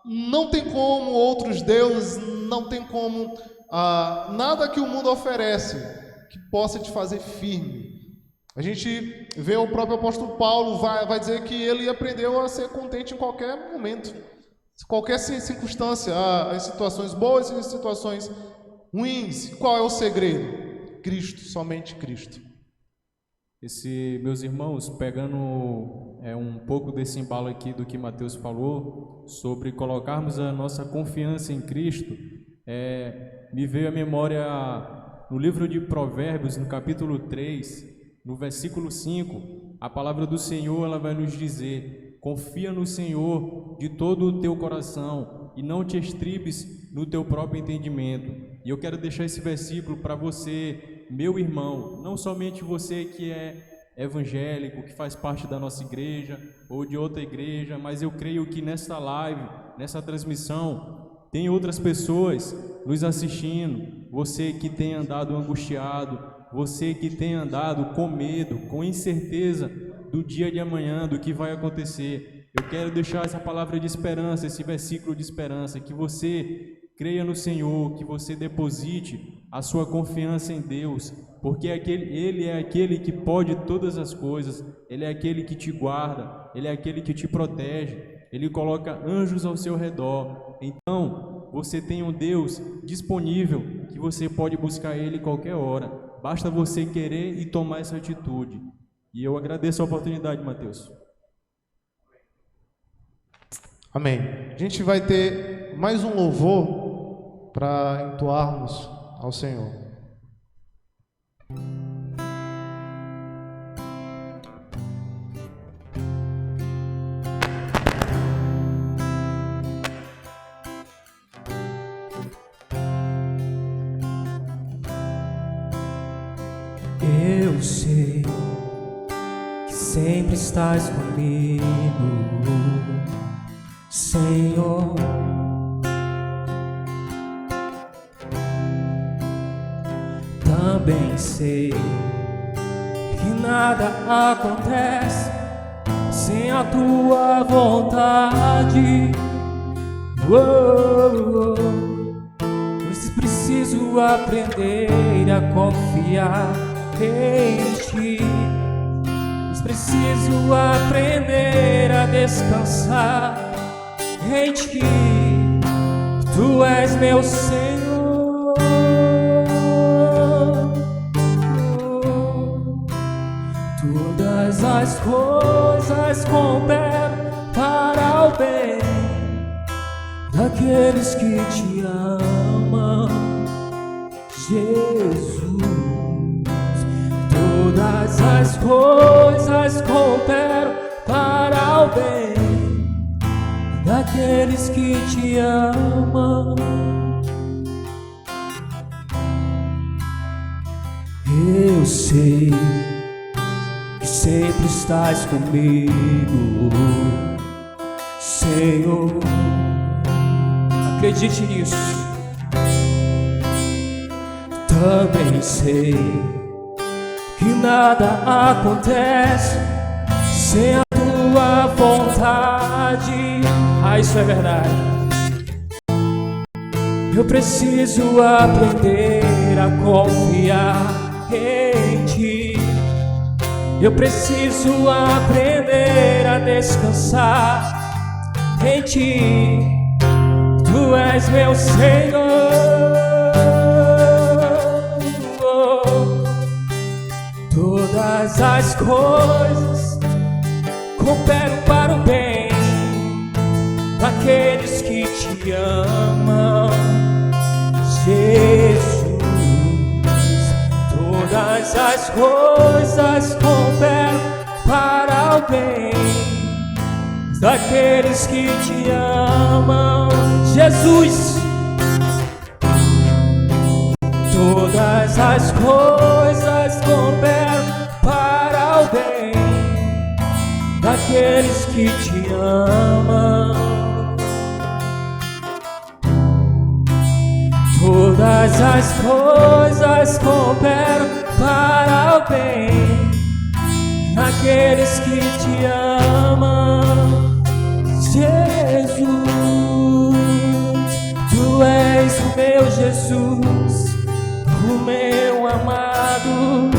não tem como outros deuses, não tem como nada que o mundo oferece que possa te fazer firme. A gente vê o próprio apóstolo Paulo vai dizer que ele aprendeu a ser contente em qualquer momento, qualquer circunstância, em situações boas e em situações ruins. Qual é o segredo? Cristo, somente Cristo. Meus irmãos, pegando um pouco desse embalo aqui do que Mateus falou, sobre colocarmos a nossa confiança em Cristo, me veio à memória no livro de Provérbios, no capítulo 3, no versículo 5, a palavra do Senhor ela vai nos dizer: confia no Senhor de todo o teu coração e não te estribes no teu próprio entendimento. E eu quero deixar esse versículo para você, meu irmão, não somente você que é evangélico, que faz parte da nossa igreja ou de outra igreja, mas eu creio que nesta live, nessa transmissão, tem outras pessoas nos assistindo. Você que tem andado angustiado, você que tem andado com medo, com incerteza do dia de amanhã, do que vai acontecer, eu quero deixar essa palavra de esperança, esse versículo de esperança, que você creia no Senhor, que você deposite a sua confiança em Deus, porque Ele é aquele que pode todas as coisas, Ele é aquele que te guarda, Ele é aquele que te protege, Ele coloca anjos ao seu redor. Então, você tem um Deus disponível, que você pode buscar Ele qualquer hora, basta você querer e tomar essa atitude. E eu agradeço a oportunidade, Mateus. Amém. A gente vai ter mais um louvor para entoarmos ao Senhor. Eu sei que sempre estás comigo, Senhor. Também sei que nada acontece sem a tua vontade. Mas preciso aprender a confiar em ti. Mas preciso aprender a descansar em ti. Tu és meu Senhor. Todas as coisas cooperam para o bem daqueles que te amam, Jesus. Todas as coisas cooperam para o bem daqueles que te amam. Eu sei que sempre estás comigo, Senhor. Acredite nisso. Também sei que nada acontece sem a tua vontade. Isso é verdade. Eu preciso aprender a confiar em ti. Eu preciso aprender a descansar em ti. Tu és meu Senhor. Todas as coisas cooperam para o bem daqueles que te amam, Jesus. Todas as coisas cooperam para o bem daqueles que te amam, Jesus. Todas as coisas cooperam para o bem daqueles que te amam. Todas as coisas cooperam para o bem daqueles que te amam, Jesus. Tu és o meu Jesus, o meu amado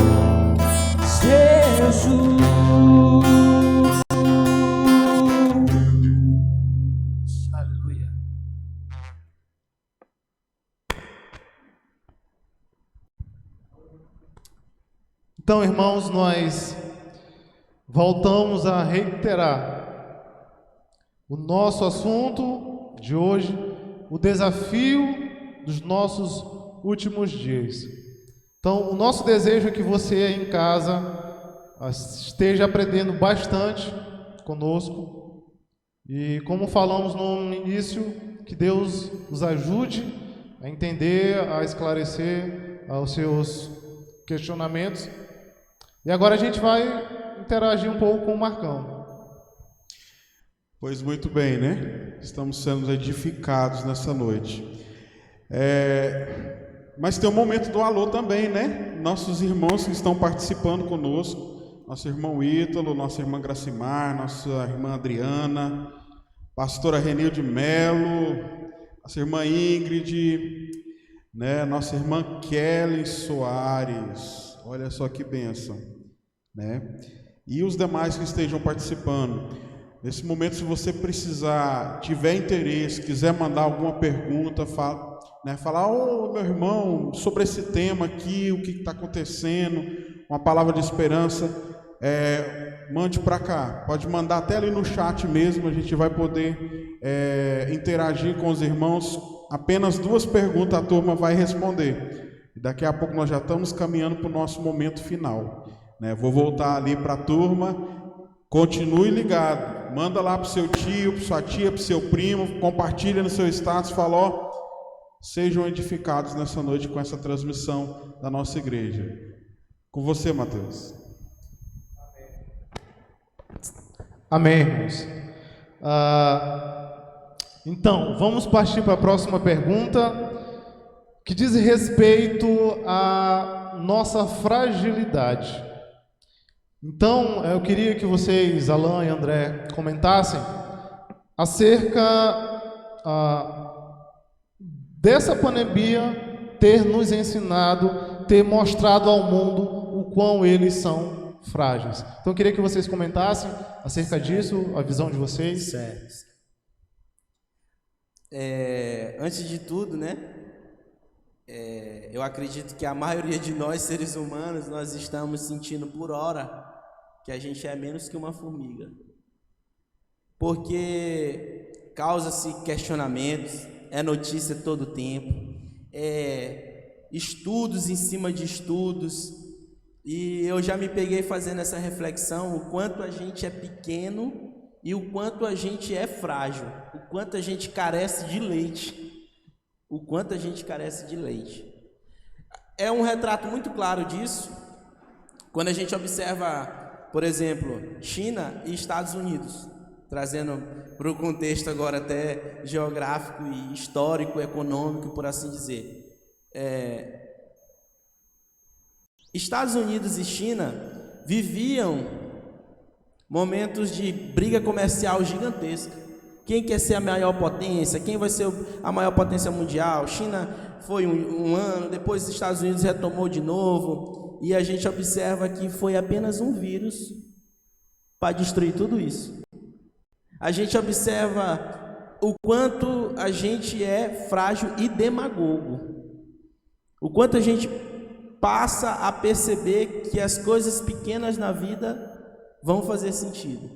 Jesus. Aleluia. Então, irmãos, nós voltamos a reiterar o nosso assunto de hoje, o desafio dos nossos últimos dias. Então, o nosso desejo é que você aí em casa esteja aprendendo bastante conosco. E como falamos no início, que Deus nos ajude a entender, a esclarecer os seus questionamentos. E agora a gente vai interagir um pouco com o Marcão. Pois muito bem, né? Estamos sendo edificados nessa noite. Mas tem um momento do alô também, né? Nossos irmãos que estão participando conosco, nosso irmão Ítalo, nossa irmã Gracimar, nossa irmã Adriana, pastora Renilde Melo, nossa irmã Ingrid, né? Nossa irmã Kelly Soares. Olha só que bênção, né? E os demais que estejam participando. Nesse momento, se você precisar, tiver interesse, quiser mandar alguma pergunta, falar, ô meu irmão, sobre esse tema aqui, o que está acontecendo, uma palavra de esperança, mande para cá. Pode mandar até ali no chat mesmo, a gente vai poder interagir com os irmãos. Apenas 2 perguntas a turma vai responder. E daqui a pouco nós já estamos caminhando para o nosso momento final, né? Vou voltar ali para a turma. Continue ligado, manda lá para o seu tio, para sua tia, para o seu primo, compartilha no seu status, fala, sejam edificados nessa noite com essa transmissão da nossa igreja. Com você, Mateus. Amém, irmãos. Então, vamos partir para a próxima pergunta, que diz respeito à nossa fragilidade. Então, eu queria que vocês, Alan e André, comentassem acerca dessa pandemia ter nos ensinado, ter mostrado ao mundo o quão eles são frágeis. Então, eu queria que vocês comentassem acerca disso, a visão de vocês. Certo. Antes de tudo, né? Eu acredito que a maioria de nós, seres humanos, nós estamos sentindo por hora que a gente é menos que uma formiga. Porque causa-se questionamentos, é notícia todo o tempo, estudos em cima de estudos, e eu já me peguei fazendo essa reflexão, o quanto a gente é pequeno e o quanto a gente é frágil, o quanto a gente carece de leite, o quanto a gente carece de leite. É um retrato muito claro disso, quando a gente observa, por exemplo, China e Estados Unidos, trazendo para o contexto agora até geográfico e histórico, econômico, por assim dizer. Estados Unidos e China viviam momentos de briga comercial gigantesca. Quem quer ser a maior potência? Quem vai ser a maior potência mundial? China foi um ano, depois os Estados Unidos retomou de novo, e a gente observa que foi apenas um vírus para destruir tudo isso. A gente observa o quanto a gente é frágil e demagogo, o quanto a gente passa a perceber que as coisas pequenas na vida vão fazer sentido,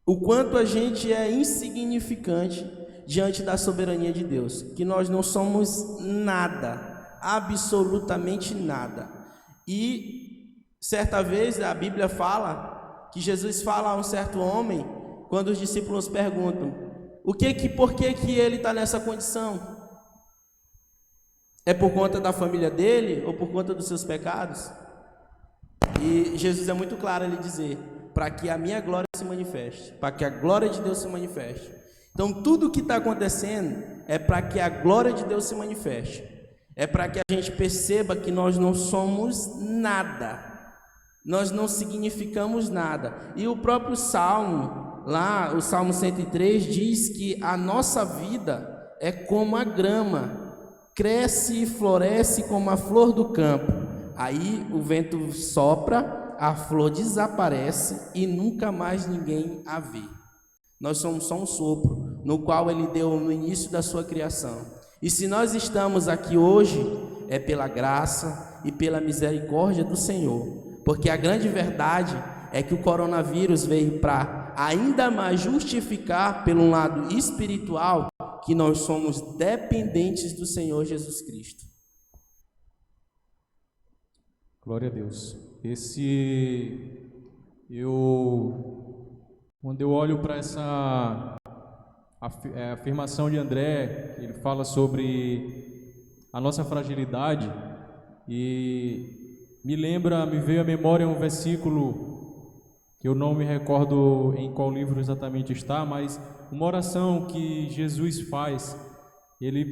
o quanto a gente é insignificante diante da soberania de Deus, que nós não somos nada, absolutamente nada. E certa vez a Bíblia fala que Jesus fala a um certo homem, quando os discípulos perguntam, por que ele está nessa condição? É por conta da família dele ou por conta dos seus pecados? E Jesus é muito claro ele dizer, para que a minha glória se manifeste, para que a glória de Deus se manifeste. Então tudo o que está acontecendo é para que a glória de Deus se manifeste, é para que a gente perceba que nós não somos nada, nós não significamos nada. E o próprio Salmo, lá o Salmo 103 diz que a nossa vida é como a grama, cresce e floresce como a flor do campo. Aí o vento sopra, a flor desaparece e nunca mais ninguém a vê. Nós somos só um sopro, no qual ele deu no início da sua criação. E se nós estamos aqui hoje, é pela graça e pela misericórdia do Senhor. Porque a grande verdade é que o coronavírus veio para ainda mais justificar, pelo lado espiritual, que nós somos dependentes do Senhor Jesus Cristo. Glória a Deus. Quando eu olho para essa afirmação de André, ele fala sobre a nossa fragilidade, e me veio à memória um versículo que eu não me recordo em qual livro exatamente está, mas uma oração que Jesus faz. Ele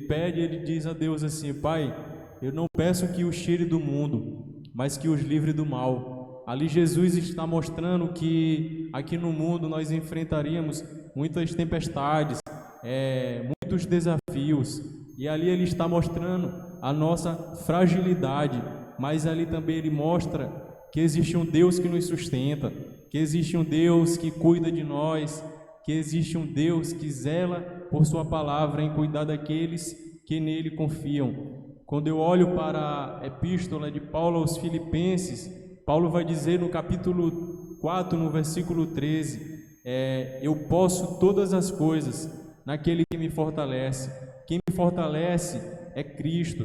diz a Deus assim: Pai, eu não peço que os tire do mundo, mas que os livre do mal. Ali Jesus está mostrando que aqui no mundo nós enfrentaríamos muitas tempestades, muitos desafios, e ali ele está mostrando a nossa fragilidade, mas ali também ele mostra que existe um Deus que nos sustenta, que existe um Deus que cuida de nós, que existe um Deus que zela por sua palavra em cuidar daqueles que nele confiam. Quando eu olho para a epístola de Paulo aos Filipenses, Paulo vai dizer no capítulo 4, no versículo 13, eu posso todas as coisas naquele que me fortalece. Quem me fortalece é Cristo.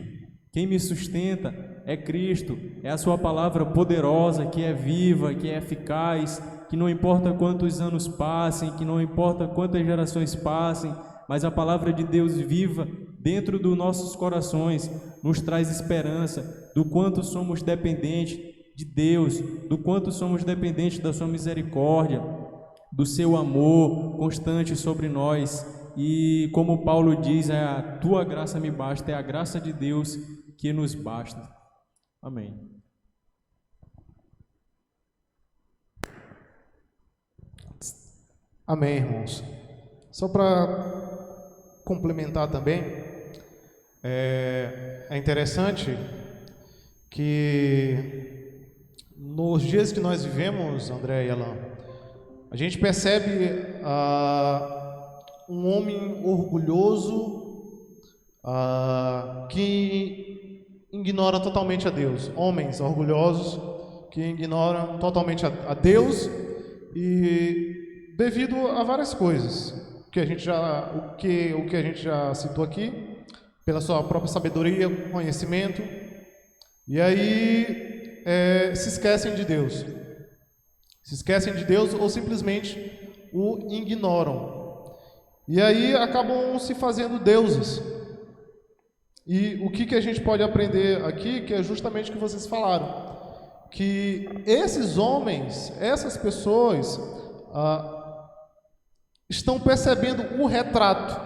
Quem me sustenta é Cristo, é a sua palavra poderosa, que é viva, que é eficaz, que não importa quantos anos passem, que não importa quantas gerações passem, mas a palavra de Deus viva dentro dos nossos corações nos traz esperança do quanto somos dependentes de Deus, do quanto somos dependentes da sua misericórdia, do seu amor constante sobre nós. E como Paulo diz, a tua graça me basta, é a graça de Deus que nos basta. Amém. Amém, irmãos. Só para complementar também, é interessante que nos dias que nós vivemos, André e Alan, a gente percebe um homem orgulhoso que ignora totalmente a Deus. Homens orgulhosos que ignoram totalmente a Deus, e devido a várias coisas que a gente já, o que a gente já citou aqui, pela sua própria sabedoria, conhecimento, e aí se esquecem de Deus. Se esquecem de Deus ou simplesmente o ignoram. E aí acabam se fazendo deuses. E o que a gente pode aprender aqui, que é justamente o que vocês falaram, que esses homens, essas pessoas, estão percebendo o retrato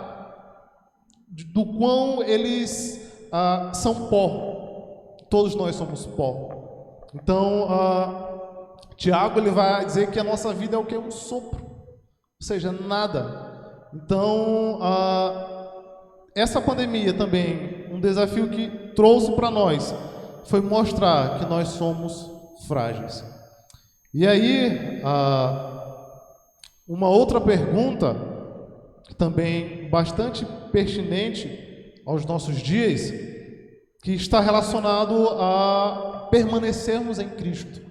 do quão eles são pó. Todos nós somos pó. Então, Tiago ele vai dizer que a nossa vida é o que? Um sopro, ou seja, nada. Então, essa pandemia também, um desafio que trouxe para nós, foi mostrar que nós somos frágeis. E aí, uma outra pergunta, que também bastante pertinente aos nossos dias, que está relacionado a permanecermos em Cristo.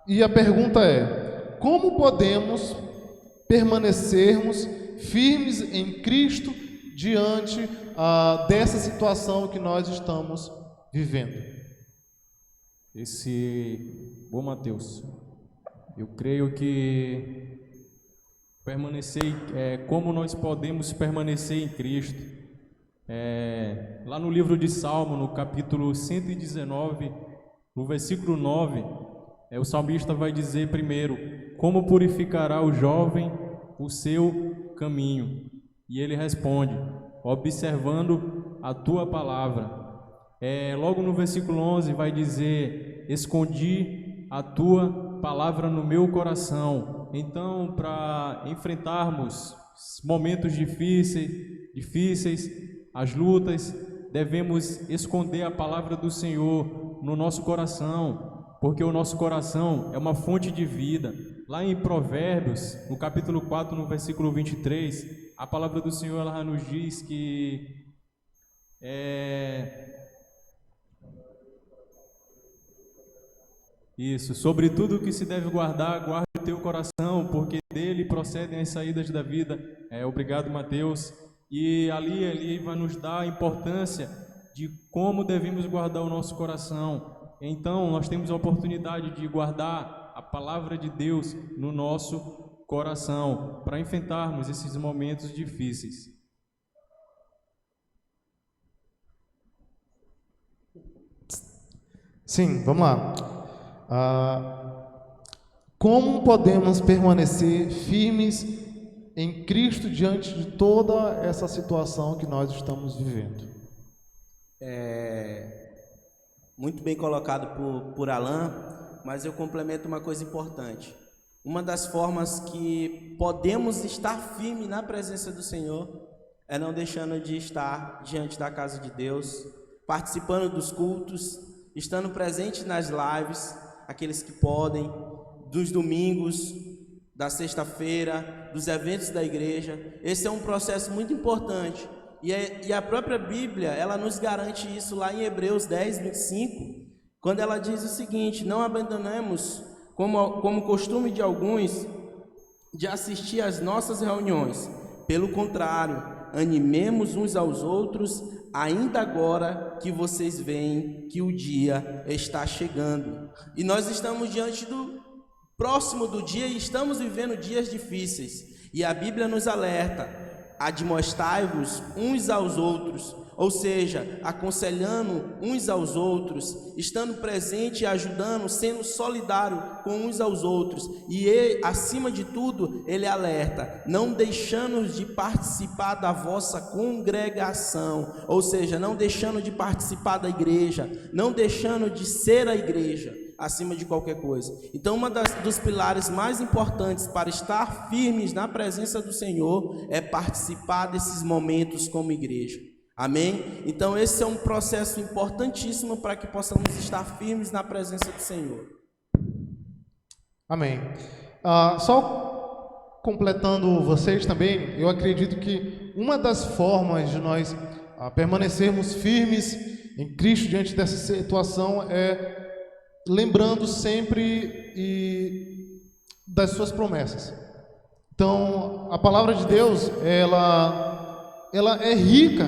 E a pergunta é: como podemos permanecermos firmes em Cristo diante dessa situação que nós estamos vivendo? Bom, Mateus, eu creio que como nós podemos permanecer em Cristo. Lá no livro de Salmo, no capítulo 119, no versículo 9, o salmista vai dizer primeiro: como purificará o jovem o seu caminho? E ele responde: observando a tua palavra. Logo no versículo 11 vai dizer: escondi a tua palavra no meu coração. Então, para enfrentarmos momentos difíceis, as lutas, devemos esconder a palavra do Senhor no nosso coração, porque o nosso coração é uma fonte de vida. Lá em Provérbios, no capítulo 4, no versículo 23, a palavra do Senhor ela nos diz que sobre tudo que se deve guardar, guarde o teu coração, porque dele procedem as saídas da vida. Obrigado, Mateus. E ali ele vai nos dar a importância de como devemos guardar o nosso coração. Então, nós temos a oportunidade de guardar a palavra de Deus no nosso coração, para enfrentarmos esses momentos difíceis. Sim, vamos lá. Como podemos permanecer firmes em Cristo diante de toda essa situação que nós estamos vivendo? Muito bem colocado por Alan, mas eu complemento uma coisa importante. Uma das formas que podemos estar firmes na presença do Senhor é não deixando de estar diante da casa de Deus, participando dos cultos, estando presente nas lives, aqueles que podem, dos domingos, da sexta-feira, dos eventos da igreja. Esse é um processo muito importante. E a própria Bíblia, ela nos garante isso lá em Hebreus 10, 25, quando ela diz o seguinte: não abandonemos, como costume de alguns, de assistir às nossas reuniões. Pelo contrário, animemos uns aos outros, ainda agora que vocês veem que o dia está chegando. E nós estamos diante próximo do dia e estamos vivendo dias difíceis. E a Bíblia nos alerta: admoestai-vos uns aos outros, ou seja, aconselhando uns aos outros, estando presente e ajudando, sendo solidário com uns aos outros. E ele, acima de tudo, ele alerta: não deixando de participar da vossa congregação, ou seja, não deixando de participar da igreja, não deixando de ser a igreja, acima de qualquer coisa. Então, dos pilares mais importantes para estar firmes na presença do Senhor é participar desses momentos como igreja. Amém? Então, esse é um processo importantíssimo para que possamos estar firmes na presença do Senhor. Amém. Só completando vocês também, eu acredito que uma das formas de nós permanecermos firmes em Cristo diante dessa situação é lembrando sempre das suas promessas. Então, a palavra de Deus, ela é rica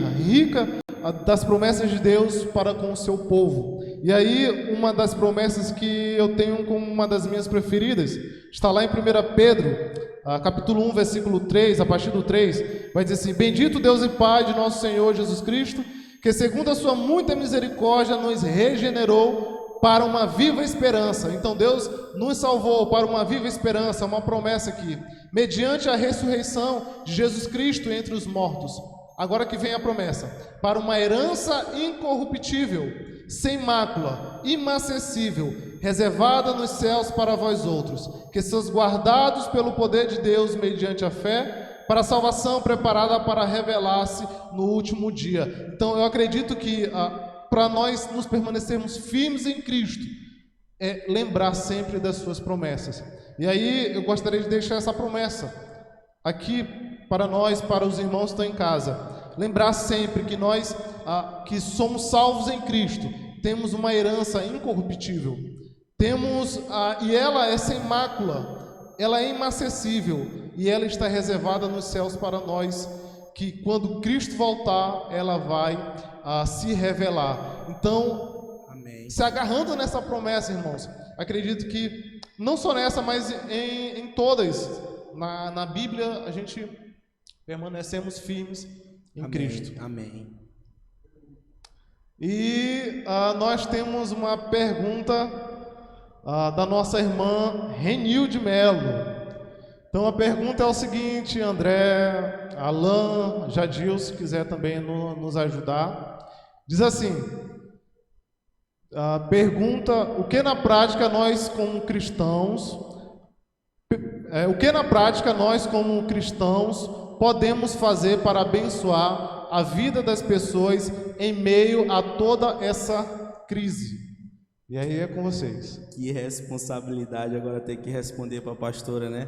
das promessas de Deus para com o seu povo. E aí, uma das promessas que eu tenho como uma das minhas preferidas, está lá em 1 Pedro, capítulo 1, versículo 3, a partir do 3, vai dizer assim: bendito Deus e Pai de nosso Senhor Jesus Cristo, que segundo a sua muita misericórdia nos regenerou para uma viva esperança. Então Deus nos salvou para uma viva esperança, uma promessa aqui, mediante a ressurreição de Jesus Cristo entre os mortos. Agora que vem a promessa: para uma herança incorruptível, sem mácula, inacessível, reservada nos céus para vós outros, que sois guardados pelo poder de Deus mediante a fé, para a salvação preparada para revelar-se no último dia. Então eu acredito que para nós nos permanecermos firmes em Cristo, é lembrar sempre das suas promessas. E aí eu gostaria de deixar essa promessa aqui para nós, para os irmãos que estão em casa. Lembrar sempre que nós, que somos salvos em Cristo, temos uma herança incorruptível. E ela é sem mácula, ela é inacessível, e ela está reservada nos céus para nós, que quando Cristo voltar, ela vai se revelar. Então, amém. Se agarrando nessa promessa, irmãos, acredito que não só nessa, mas em todas, na Bíblia, a gente permanecemos firmes em Cristo. Amém. E nós temos uma pergunta da nossa irmã Renilde Melo. Então a pergunta é o seguinte: André, Alain, Jadil, se quiser também nos ajudar. Diz assim: pergunta: o que na prática nós como cristãos podemos fazer para abençoar a vida das pessoas em meio a toda essa crise? E aí é com vocês. Que responsabilidade agora ter que responder para a pastora, né?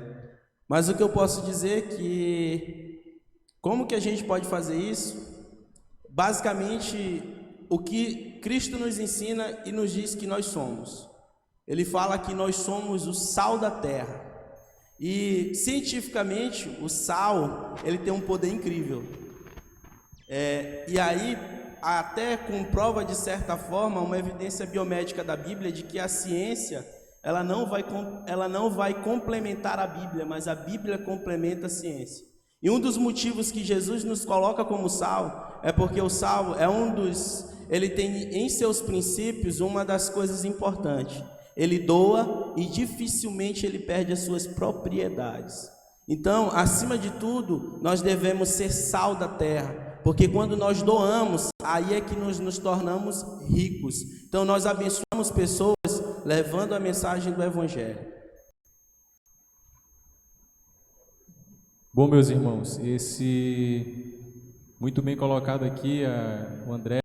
Mas o que eu posso dizer é que, como que a gente pode fazer isso? Basicamente, o que Cristo nos ensina e nos diz que nós somos. Ele fala que nós somos o sal da terra. E, cientificamente, o sal, ele tem um poder incrível. E aí, até comprova, de certa forma, uma evidência biomédica da Bíblia de que a ciência, ela não vai complementar a Bíblia, mas a Bíblia complementa a ciência. E um dos motivos que Jesus nos coloca como sal é porque o sal é ele tem em seus princípios uma das coisas importantes: ele doa e dificilmente ele perde as suas propriedades. Então, acima de tudo, nós devemos ser sal da terra, porque quando nós doamos, aí é que nos tornamos ricos. Então nós abençoamos pessoas levando a mensagem do Evangelho. Bom, meus irmãos, muito bem colocado aqui, o André.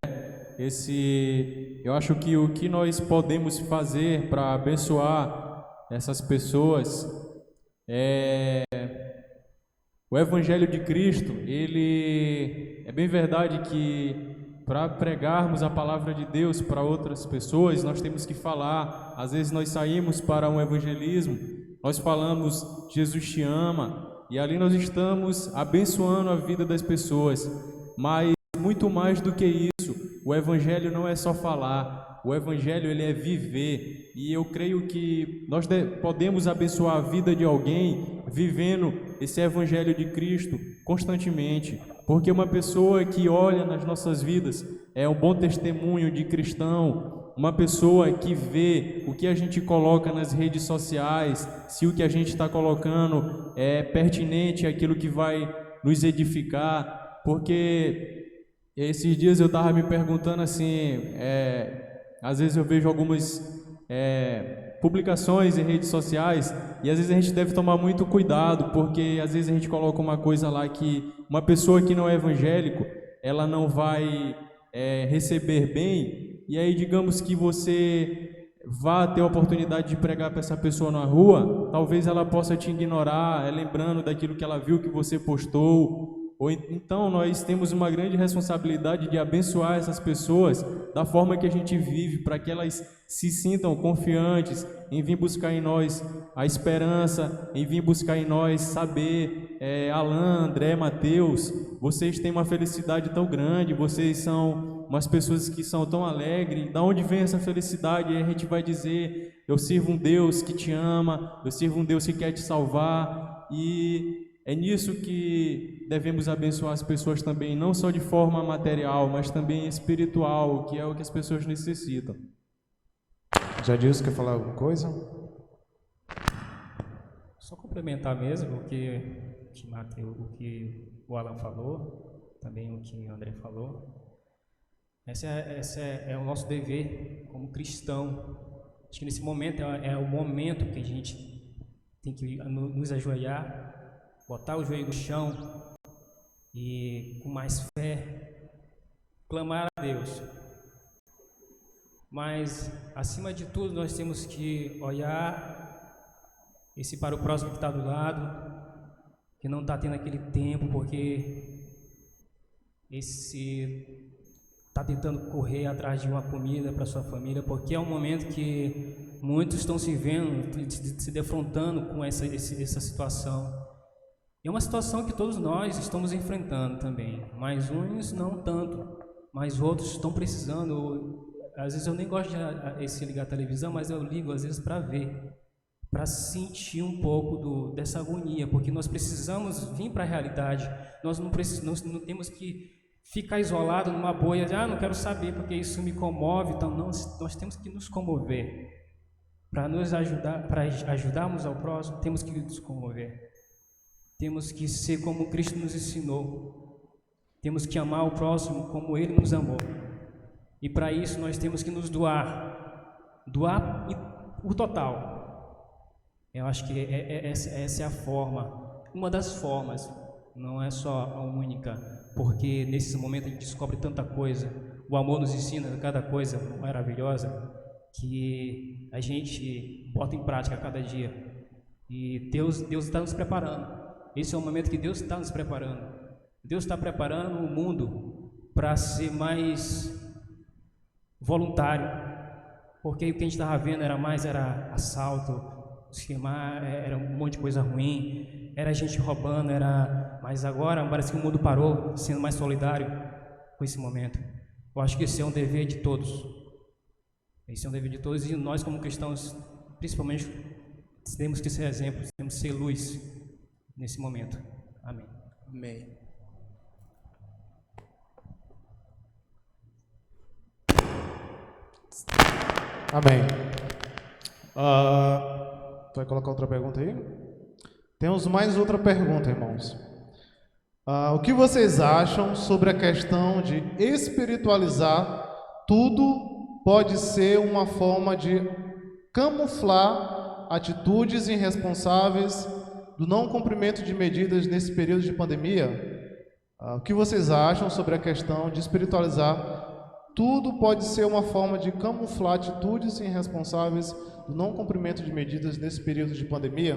Eu acho que o que nós podemos fazer para abençoar essas pessoas o Evangelho de Cristo. Ele é bem verdade que para pregarmos a palavra de Deus para outras pessoas, nós temos que falar. Às vezes nós saímos para um evangelismo, nós falamos Jesus te ama, e ali nós estamos abençoando a vida das pessoas. Mas muito mais do que isso, o Evangelho não é só falar, o Evangelho ele é viver. E eu creio que nós podemos abençoar a vida de alguém vivendo esse Evangelho de Cristo constantemente. porque uma pessoa que olha nas nossas vidas é um bom testemunho de cristão, uma pessoa que vê o que a gente coloca nas redes sociais, se o que a gente está colocando é pertinente àquilo que vai nos edificar, porque esses dias eu estava me perguntando assim, às vezes eu vejo algumas publicações em redes sociais e às vezes a gente deve tomar muito cuidado, porque às vezes a gente coloca uma coisa lá que uma pessoa que não é evangélico, ela não vai receber bem, e aí digamos que você vá ter a oportunidade de pregar para essa pessoa na rua, talvez ela possa te ignorar, lembrando daquilo que ela viu que você postou. Ou então nós temos uma grande responsabilidade de abençoar essas pessoas da forma que a gente vive, para que elas se sintam confiantes em vir buscar em nós a esperança, em vir buscar em nós saber. Alan, André, Mateus, vocês têm uma felicidade tão grande, vocês são umas pessoas que são tão alegres. Da onde vem essa felicidade? E a gente vai dizer: eu sirvo um Deus que te ama, eu sirvo um Deus que quer te salvar. E é nisso que devemos abençoar as pessoas também, não só de forma material, mas também espiritual, que é o que as pessoas necessitam. Já disse, quer falar alguma coisa? Só complementar mesmo o que o Alan falou, também o que o André falou. Esse é o nosso dever como cristão. Acho que nesse momento é o momento que a gente tem que nos ajoelhar, botar o joelho no chão e, com mais fé, clamar a Deus. Mas, acima de tudo, nós temos que olhar para o próximo que está do lado, que não está tendo aquele tempo, porque está tentando correr atrás de uma comida para sua família, porque é um momento que muitos estão se vendo, se defrontando com essa situação. É uma situação que todos nós estamos enfrentando também, mas uns não tanto, mas outros estão precisando. Às vezes eu nem gosto de ligar a televisão, mas eu ligo às vezes para ver, para sentir um pouco dessa agonia, porque nós precisamos vir para a realidade. Nós não temos que ficar isolado numa bolha de não quero saber porque isso me comove. Então não, nós temos que nos comover. Para nos ajudar, para ajudarmos ao próximo, temos que nos comover. Temos que ser como Cristo nos ensinou. Temos que amar o próximo como Ele nos amou. E para isso nós temos que nos doar o total. Eu acho que essa é a forma, uma das formas, não é só a única, porque nesse momento a gente descobre tanta coisa. O amor nos ensina cada coisa maravilhosa que a gente bota em prática a cada dia. E Deus está nos preparando. Esse é o momento que Deus está nos preparando. Deus está preparando o mundo para ser mais voluntário, porque o que a gente estava vendo era assalto, era um monte de coisa ruim, era gente roubando, mas agora parece que o mundo parou, sendo mais solidário com esse momento. Eu acho que esse é um dever de todos. Esse é um dever de todos, e nós como cristãos, principalmente, temos que ser exemplos, temos que ser luz nesse momento. Amém. Amém. Amém. Tu vai colocar outra pergunta aí? Temos mais outra pergunta, irmãos. O que vocês acham sobre a questão de espiritualizar tudo? Pode ser uma forma de camuflar atitudes irresponsáveis do não cumprimento de medidas nesse período de pandemia? O que vocês acham sobre a questão de espiritualizar tudo? Pode ser uma forma de camuflar atitudes irresponsáveis do não cumprimento de medidas nesse período de pandemia?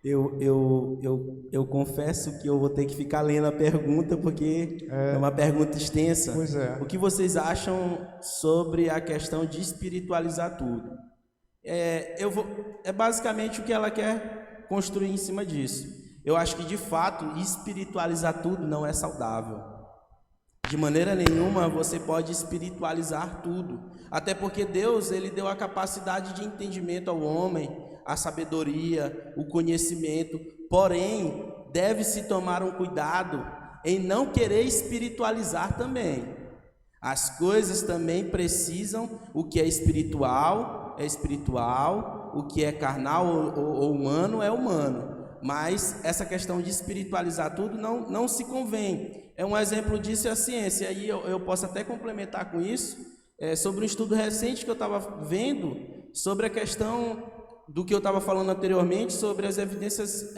Eu confesso que eu vou ter que ficar lendo a pergunta, porque é uma pergunta extensa. Pois é. O que vocês acham sobre a questão de espiritualizar tudo? É basicamente o que ela quer construir em cima disso. Eu acho que, de fato, espiritualizar tudo não é saudável. De maneira nenhuma você pode espiritualizar tudo. Até porque Deus, Ele deu a capacidade de entendimento ao homem, a sabedoria, o conhecimento. Porém, deve-se tomar um cuidado em não querer espiritualizar também. As coisas também precisam, o que é espiritual, o que é carnal ou humano é humano. Mas essa questão de espiritualizar tudo não se convém. Um exemplo disso é a ciência. Aí eu posso até complementar com isso, sobre um estudo recente que eu estava vendo, sobre a questão do que eu estava falando anteriormente, sobre as evidências,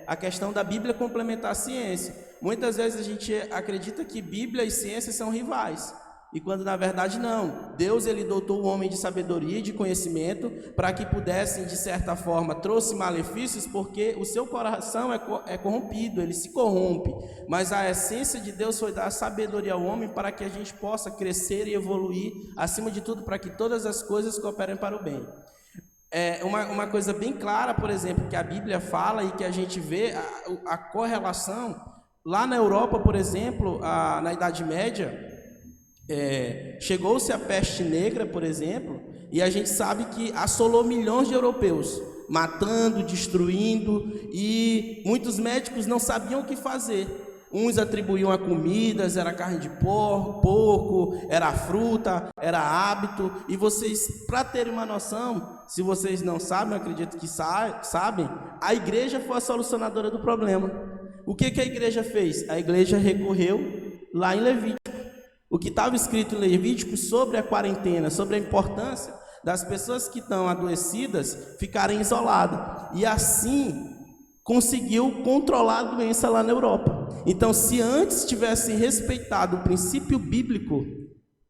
a questão da Bíblia complementar a ciência. Muitas vezes a gente acredita que Bíblia e ciência são rivais, e quando na verdade não. Deus, ele dotou o homem de sabedoria e de conhecimento para que pudessem, de certa forma, trouxe malefícios, porque o seu coração é corrompido, ele se corrompe, mas a essência de Deus foi dar sabedoria ao homem para que a gente possa crescer e evoluir, acima de tudo, para que todas as coisas cooperem para o bem. Uma coisa bem clara, por exemplo, que a Bíblia fala e que a gente vê a correlação, lá na Europa, por exemplo, na Idade Média, chegou-se a peste negra, por exemplo, e a gente sabe que assolou milhões de europeus, matando, destruindo, e muitos médicos não sabiam o que fazer. Uns atribuíam a comidas, era carne de porco, era fruta, era hábito. E vocês, para terem uma noção, se vocês não sabem, eu acredito que sabem, a igreja foi a solucionadora do problema. O que a igreja fez? A igreja recorreu lá em Levítico. O que estava escrito em Levítico sobre a quarentena, sobre a importância das pessoas que estão adoecidas ficarem isoladas. E assim conseguiu controlar a doença lá na Europa. Então, se antes tivessem respeitado o princípio bíblico,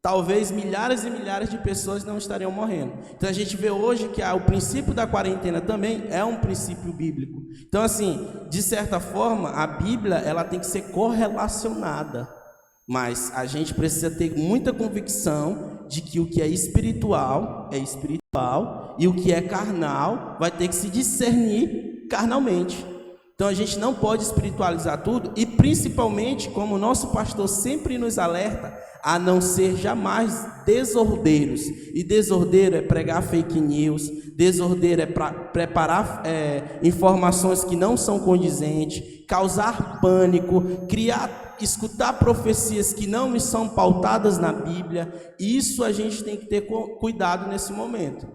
talvez milhares e milhares de pessoas não estariam morrendo. Então, a gente vê hoje que o princípio da quarentena também é um princípio bíblico. Então, assim, de certa forma, a Bíblia ela tem que ser correlacionada. Mas a gente precisa ter muita convicção de que o que é espiritual e o que é carnal vai ter que se discernir carnalmente. Então a gente não pode espiritualizar tudo, e principalmente, como o nosso pastor sempre nos alerta, a não ser jamais desordeiros. E desordeiro é pregar fake news, desordeiro é preparar informações que não são condizentes, causar pânico, escutar profecias que não são pautadas na Bíblia. Isso a gente tem que ter cuidado nesse momento.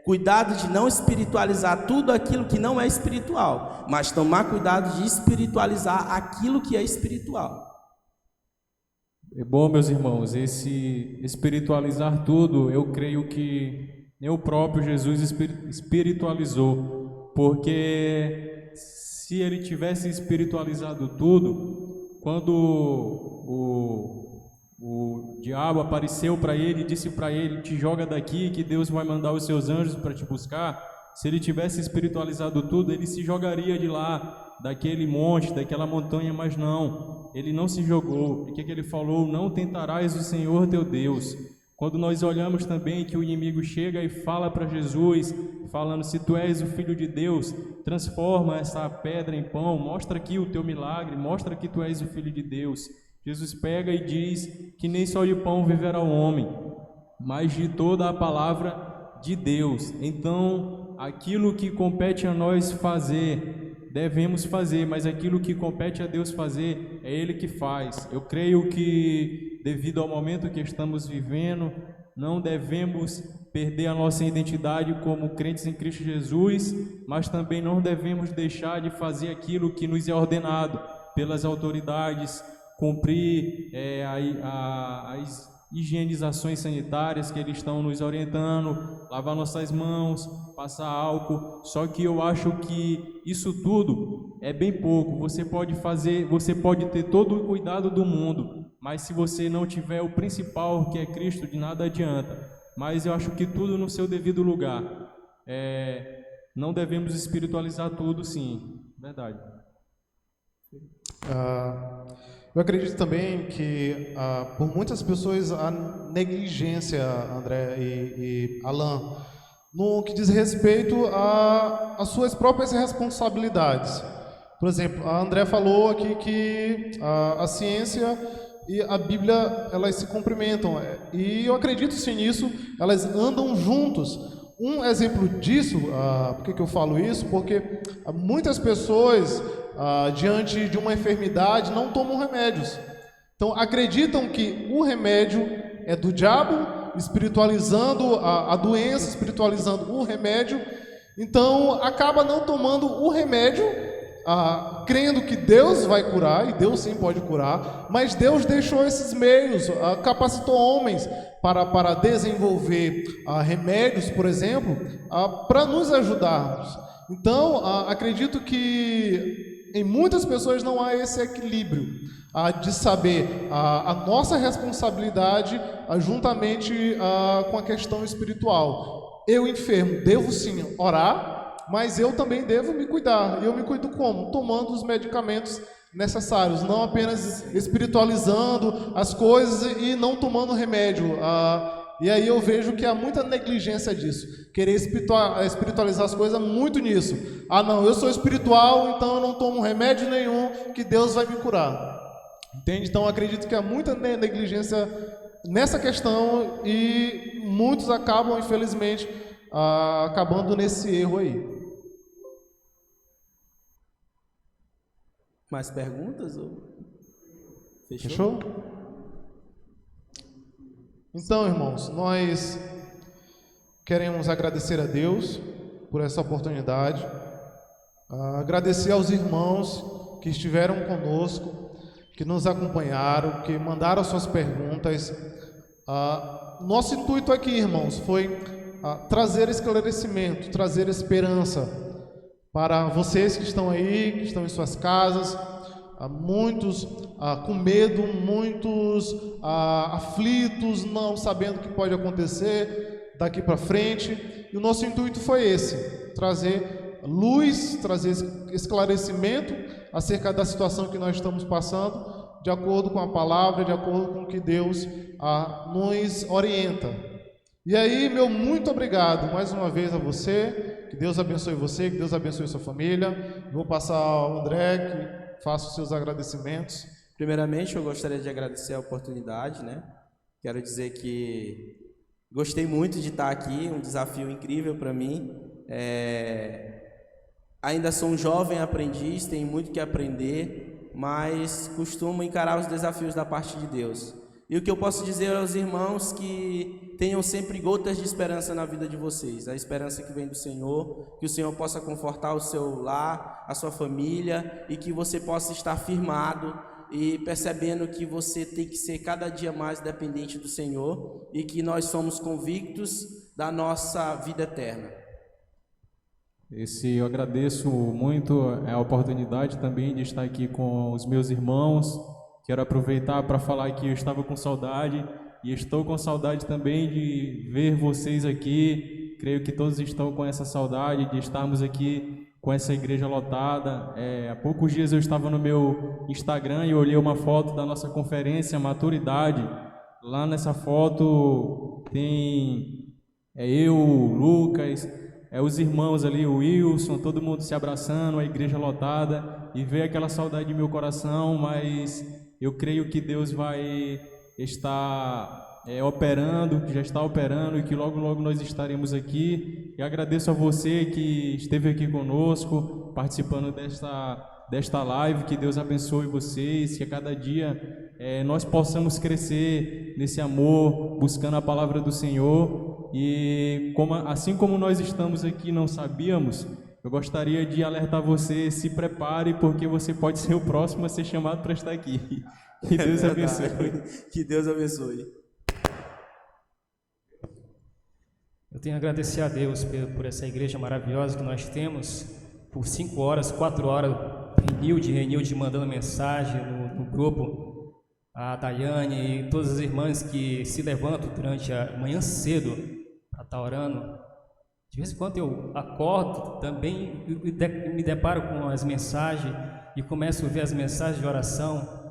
Cuidado de não espiritualizar tudo aquilo que não é espiritual, mas tomar cuidado de espiritualizar aquilo que é espiritual. É bom, meus irmãos, esse espiritualizar tudo, eu creio que nem o próprio Jesus espiritualizou, porque se ele tivesse espiritualizado tudo, quando o diabo apareceu para ele e disse para ele: te joga daqui que Deus vai mandar os seus anjos para te buscar. Se ele tivesse espiritualizado tudo, ele se jogaria de lá, daquele monte, daquela montanha, mas não, ele não se jogou. E o que ele falou? Não tentarás o Senhor teu Deus. Quando nós olhamos também que o inimigo chega e fala para Jesus, falando: se tu és o Filho de Deus, transforma essa pedra em pão, mostra aqui o teu milagre, mostra que tu és o Filho de Deus. Jesus pega e diz que nem só de pão viverá o homem, mas de toda a palavra de Deus. Então, aquilo que compete a nós fazer, devemos fazer, mas aquilo que compete a Deus fazer, é Ele que faz. Eu creio que, devido ao momento que estamos vivendo, não devemos perder a nossa identidade como crentes em Cristo Jesus, mas também não devemos deixar de fazer aquilo que nos é ordenado pelas autoridades, cumprir as higienizações sanitárias que eles estão nos orientando, lavar nossas mãos, passar álcool. Só que eu acho que isso tudo é bem pouco. Você pode ter todo o cuidado do mundo, mas se você não tiver o principal, que é Cristo, de nada adianta. Mas eu acho que tudo no seu devido lugar. Não devemos espiritualizar tudo, sim, verdade. Eu acredito também que por muitas pessoas a negligência, André e Alan, no que diz respeito às suas próprias responsabilidades. Por exemplo, a André falou aqui que a ciência e a Bíblia, elas se complementam, e eu acredito sim nisso, elas andam juntos. Um exemplo disso, por que eu falo isso? Porque muitas pessoas diante de uma enfermidade, não tomam remédios. Então, acreditam que o remédio é do diabo, espiritualizando a doença, espiritualizando o remédio. Então, acaba não tomando o remédio, crendo que Deus vai curar, e Deus sim pode curar, mas Deus deixou esses meios, capacitou homens para desenvolver remédios, por exemplo, para nos ajudarmos. Então, acredito que em muitas pessoas não há esse equilíbrio de saber a nossa responsabilidade juntamente com a questão espiritual. Eu, enfermo, devo sim orar, mas eu também devo me cuidar. E eu me cuido como? Tomando os medicamentos necessários, não apenas espiritualizando as coisas e não tomando remédio. E aí eu vejo que há muita negligência disso, querer espiritualizar as coisas muito nisso. Não, eu sou espiritual, então eu não tomo remédio nenhum, que Deus vai me curar. Entende? Então eu acredito que há muita negligência nessa questão e muitos acabam, infelizmente, acabando nesse erro aí. Mais perguntas? Fechou? Fechou? Então, irmãos, nós queremos agradecer a Deus por essa oportunidade, agradecer aos irmãos que estiveram conosco, que nos acompanharam, que mandaram suas perguntas. Nosso intuito aqui, irmãos, foi trazer esclarecimento, trazer esperança para vocês que estão aí, que estão em suas casas, muitos com medo, muitos aflitos, não sabendo o que pode acontecer daqui para frente. E o nosso intuito foi esse: trazer luz, trazer esclarecimento acerca da situação que nós estamos passando, de acordo com a palavra, de acordo com o que Deus nos orienta. E aí, meu muito obrigado mais uma vez a você, que Deus abençoe você, que Deus abençoe sua família. Vou passar ao André, que faça os seus agradecimentos. Primeiramente, eu gostaria de agradecer a oportunidade, né? Quero dizer que gostei muito de estar aqui, um desafio incrível para mim. Ainda sou um jovem aprendiz, tenho muito que aprender, mas costumo encarar os desafios da parte de Deus. E o que eu posso dizer aos irmãos, que tenham sempre gotas de esperança na vida de vocês, a esperança que vem do Senhor, que o Senhor possa confortar o seu lar, a sua família, e que você possa estar firmado e percebendo que você tem que ser cada dia mais dependente do Senhor e que nós somos convictos da nossa vida eterna. Eu agradeço muito a oportunidade também de estar aqui com os meus irmãos. Quero aproveitar para falar que eu estava com saudade e estou com saudade também de ver vocês aqui. Creio que todos estão com essa saudade de estarmos aqui com essa igreja lotada. Há poucos dias eu estava no meu Instagram e olhei uma foto da nossa conferência Maturidade. Lá nessa foto tem eu, o Lucas, os irmãos ali, o Wilson, todo mundo se abraçando, a igreja lotada, e veio aquela saudade em meu coração, mas eu creio que Deus vai estar operando, que já está operando, e que logo, logo nós estaremos aqui. E agradeço a você que esteve aqui conosco, participando desta live. Que Deus abençoe vocês, que a cada dia nós possamos crescer nesse amor, buscando a palavra do Senhor. E assim como nós estamos aqui, não sabíamos, eu gostaria de alertar você: se prepare, porque você pode ser o próximo a ser chamado para estar aqui. Que Deus abençoe. Que Deus abençoe. Eu tenho a agradecer a Deus por essa igreja maravilhosa que nós temos. Por 5 horas, 4 horas, Renilde mandando mensagem no grupo. A Daiane e todas as irmãs que se levantam durante a manhã cedo para estar orando. De vez em quando eu acordo também, me deparo com as mensagens e começo a ver as mensagens de oração.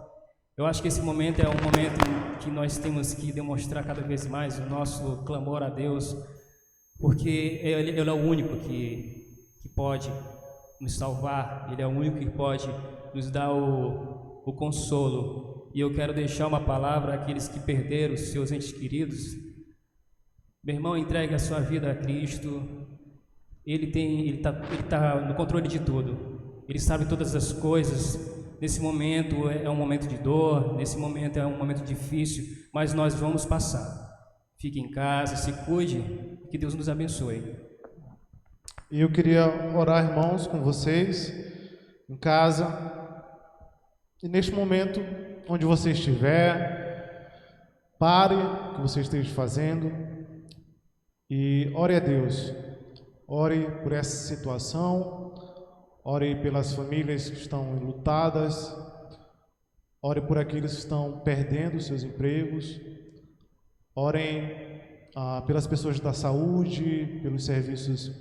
Eu acho que esse momento é um momento que nós temos que demonstrar cada vez mais o nosso clamor a Deus, porque Ele é o único que pode nos salvar, Ele é o único que pode nos dar o consolo. E eu quero deixar uma palavra àqueles que perderam os seus entes queridos. Meu irmão, entregue a sua vida a Cristo. Ele tá no controle de tudo. Ele sabe todas as coisas. Nesse momento é um momento de dor, nesse momento é um momento difícil, mas nós vamos passar. Fique em casa, se cuide, que Deus nos abençoe. E eu queria orar, irmãos, com vocês, em casa, e neste momento, onde você estiver, pare o que você esteja fazendo e ore a Deus. Ore por essa situação, ore pelas famílias que estão enlutadas, ore por aqueles que estão perdendo seus empregos, orem pelas pessoas da saúde, pelos serviços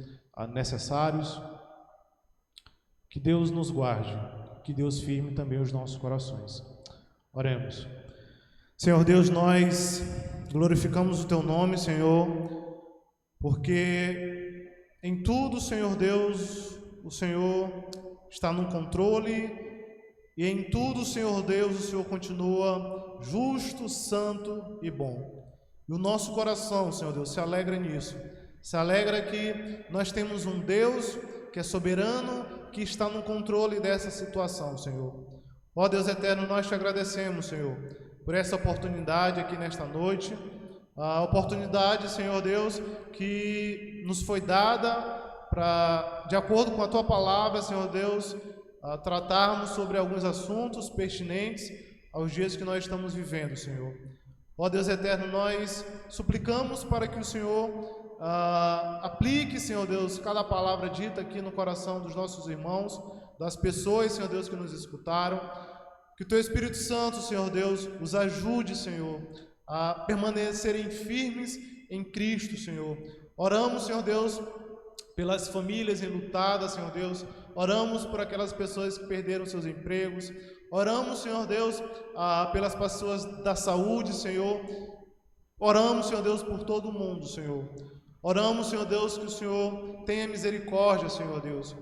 necessários. Que Deus nos guarde, que Deus firme também os nossos corações. Oremos. Senhor Deus, nós glorificamos o Teu nome, Senhor, porque em tudo, Senhor Deus, o Senhor está no controle, e em tudo, Senhor Deus, o Senhor continua justo, santo e bom. E o nosso coração, Senhor Deus, se alegra nisso. Se alegra que nós temos um Deus que é soberano, que está no controle dessa situação, Senhor. Ó Deus eterno, nós te agradecemos, Senhor, por essa oportunidade aqui nesta noite. A oportunidade, Senhor Deus, que nos foi dada para, de acordo com a Tua palavra, Senhor Deus, tratarmos sobre alguns assuntos pertinentes aos dias que nós estamos vivendo, Senhor. Ó Deus eterno, nós suplicamos para que o Senhor aplique, Senhor Deus, cada palavra dita aqui no coração dos nossos irmãos, das pessoas, Senhor Deus, que nos escutaram. Que o Teu Espírito Santo, Senhor Deus, os ajude, Senhor, a permanecerem firmes em Cristo, Senhor. Oramos, Senhor Deus, pelas famílias enlutadas, Senhor Deus. Oramos por aquelas pessoas que perderam seus empregos. Oramos, Senhor Deus, pelas pessoas da saúde, Senhor. Oramos, Senhor Deus, por todo mundo, Senhor. Oramos, Senhor Deus, que o Senhor tenha misericórdia, Senhor Deus,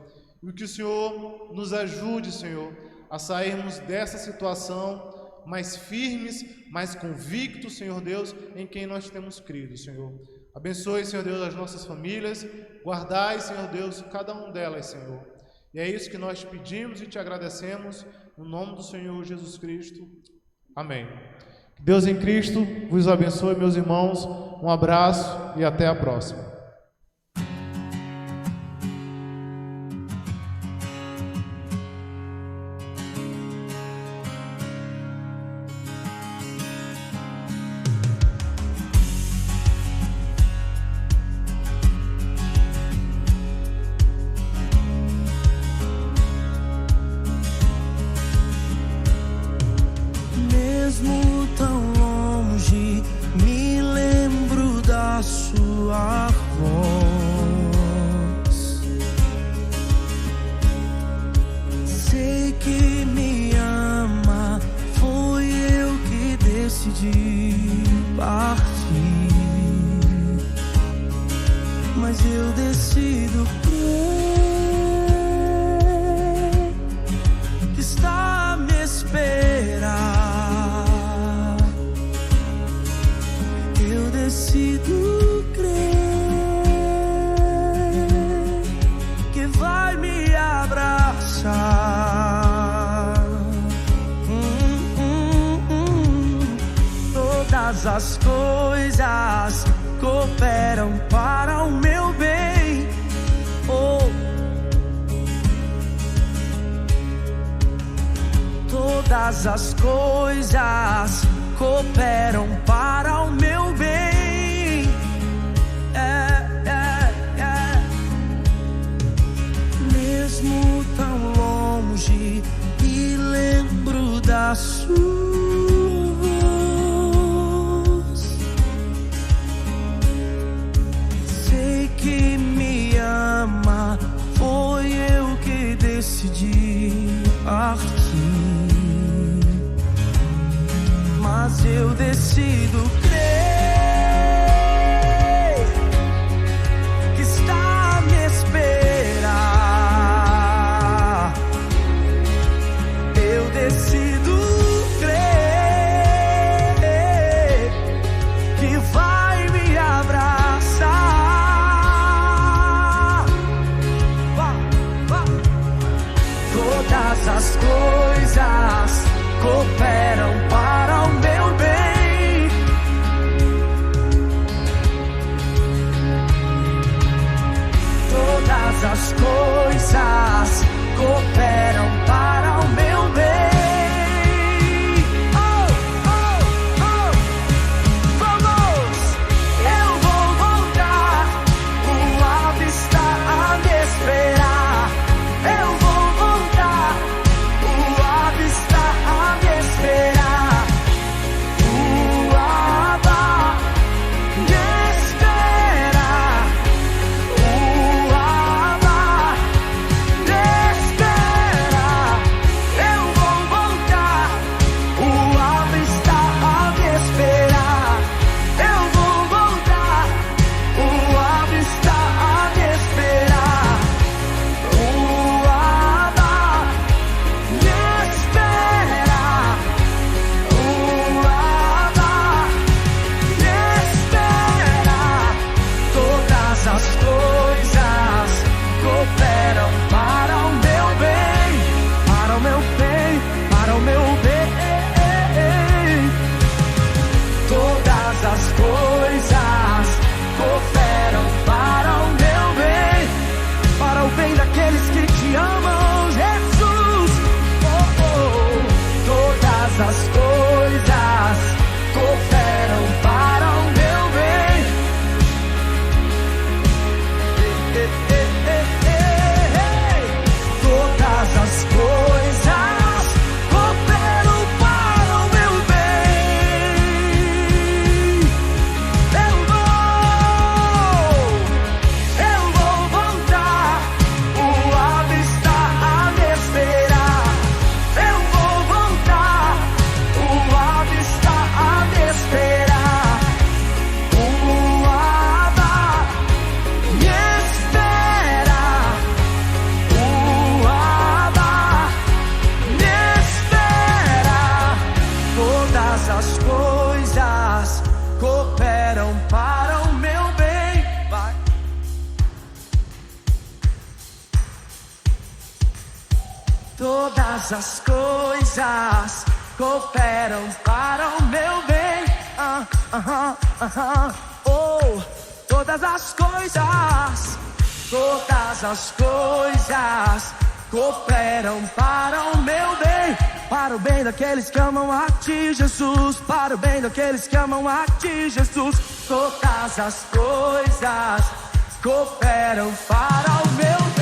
e que o Senhor nos ajude, Senhor, a sairmos dessa situação mais firmes, mais convictos, Senhor Deus, em quem nós temos crido, Senhor. Abençoe, Senhor Deus, as nossas famílias, guardai, Senhor Deus, cada um delas, Senhor. E é isso que nós te pedimos e te agradecemos, no nome do Senhor Jesus Cristo. Amém. Deus em Cristo vos abençoe, meus irmãos. Um abraço e até a próxima. Mesmo tão longe, me lembro da sua voz. Sei que me ama, foi eu que decidi partir, mas eu decido crer que está a me esperar. Decido crer que vai me abraçar. Todas as coisas cooperam para o meu bem. Todas as coisas cooperam para o meu bem. Mesmo tão longe, me lembro da sua voz. Sei que me ama, foi eu que decidi partir, mas eu decido crer que está a me esperar. Eu decido crer que vai me abraçar. cooperam para o meu bem. Todas as coisas cooperam para o meu bem. Todas as coisas cooperam para o meu bem. Oh, todas as coisas cooperam para o meu bem. Para o bem daqueles que amam a ti, Jesus. Para o bem daqueles que amam a ti, Jesus. Todas as coisas cooperam para o meu bem.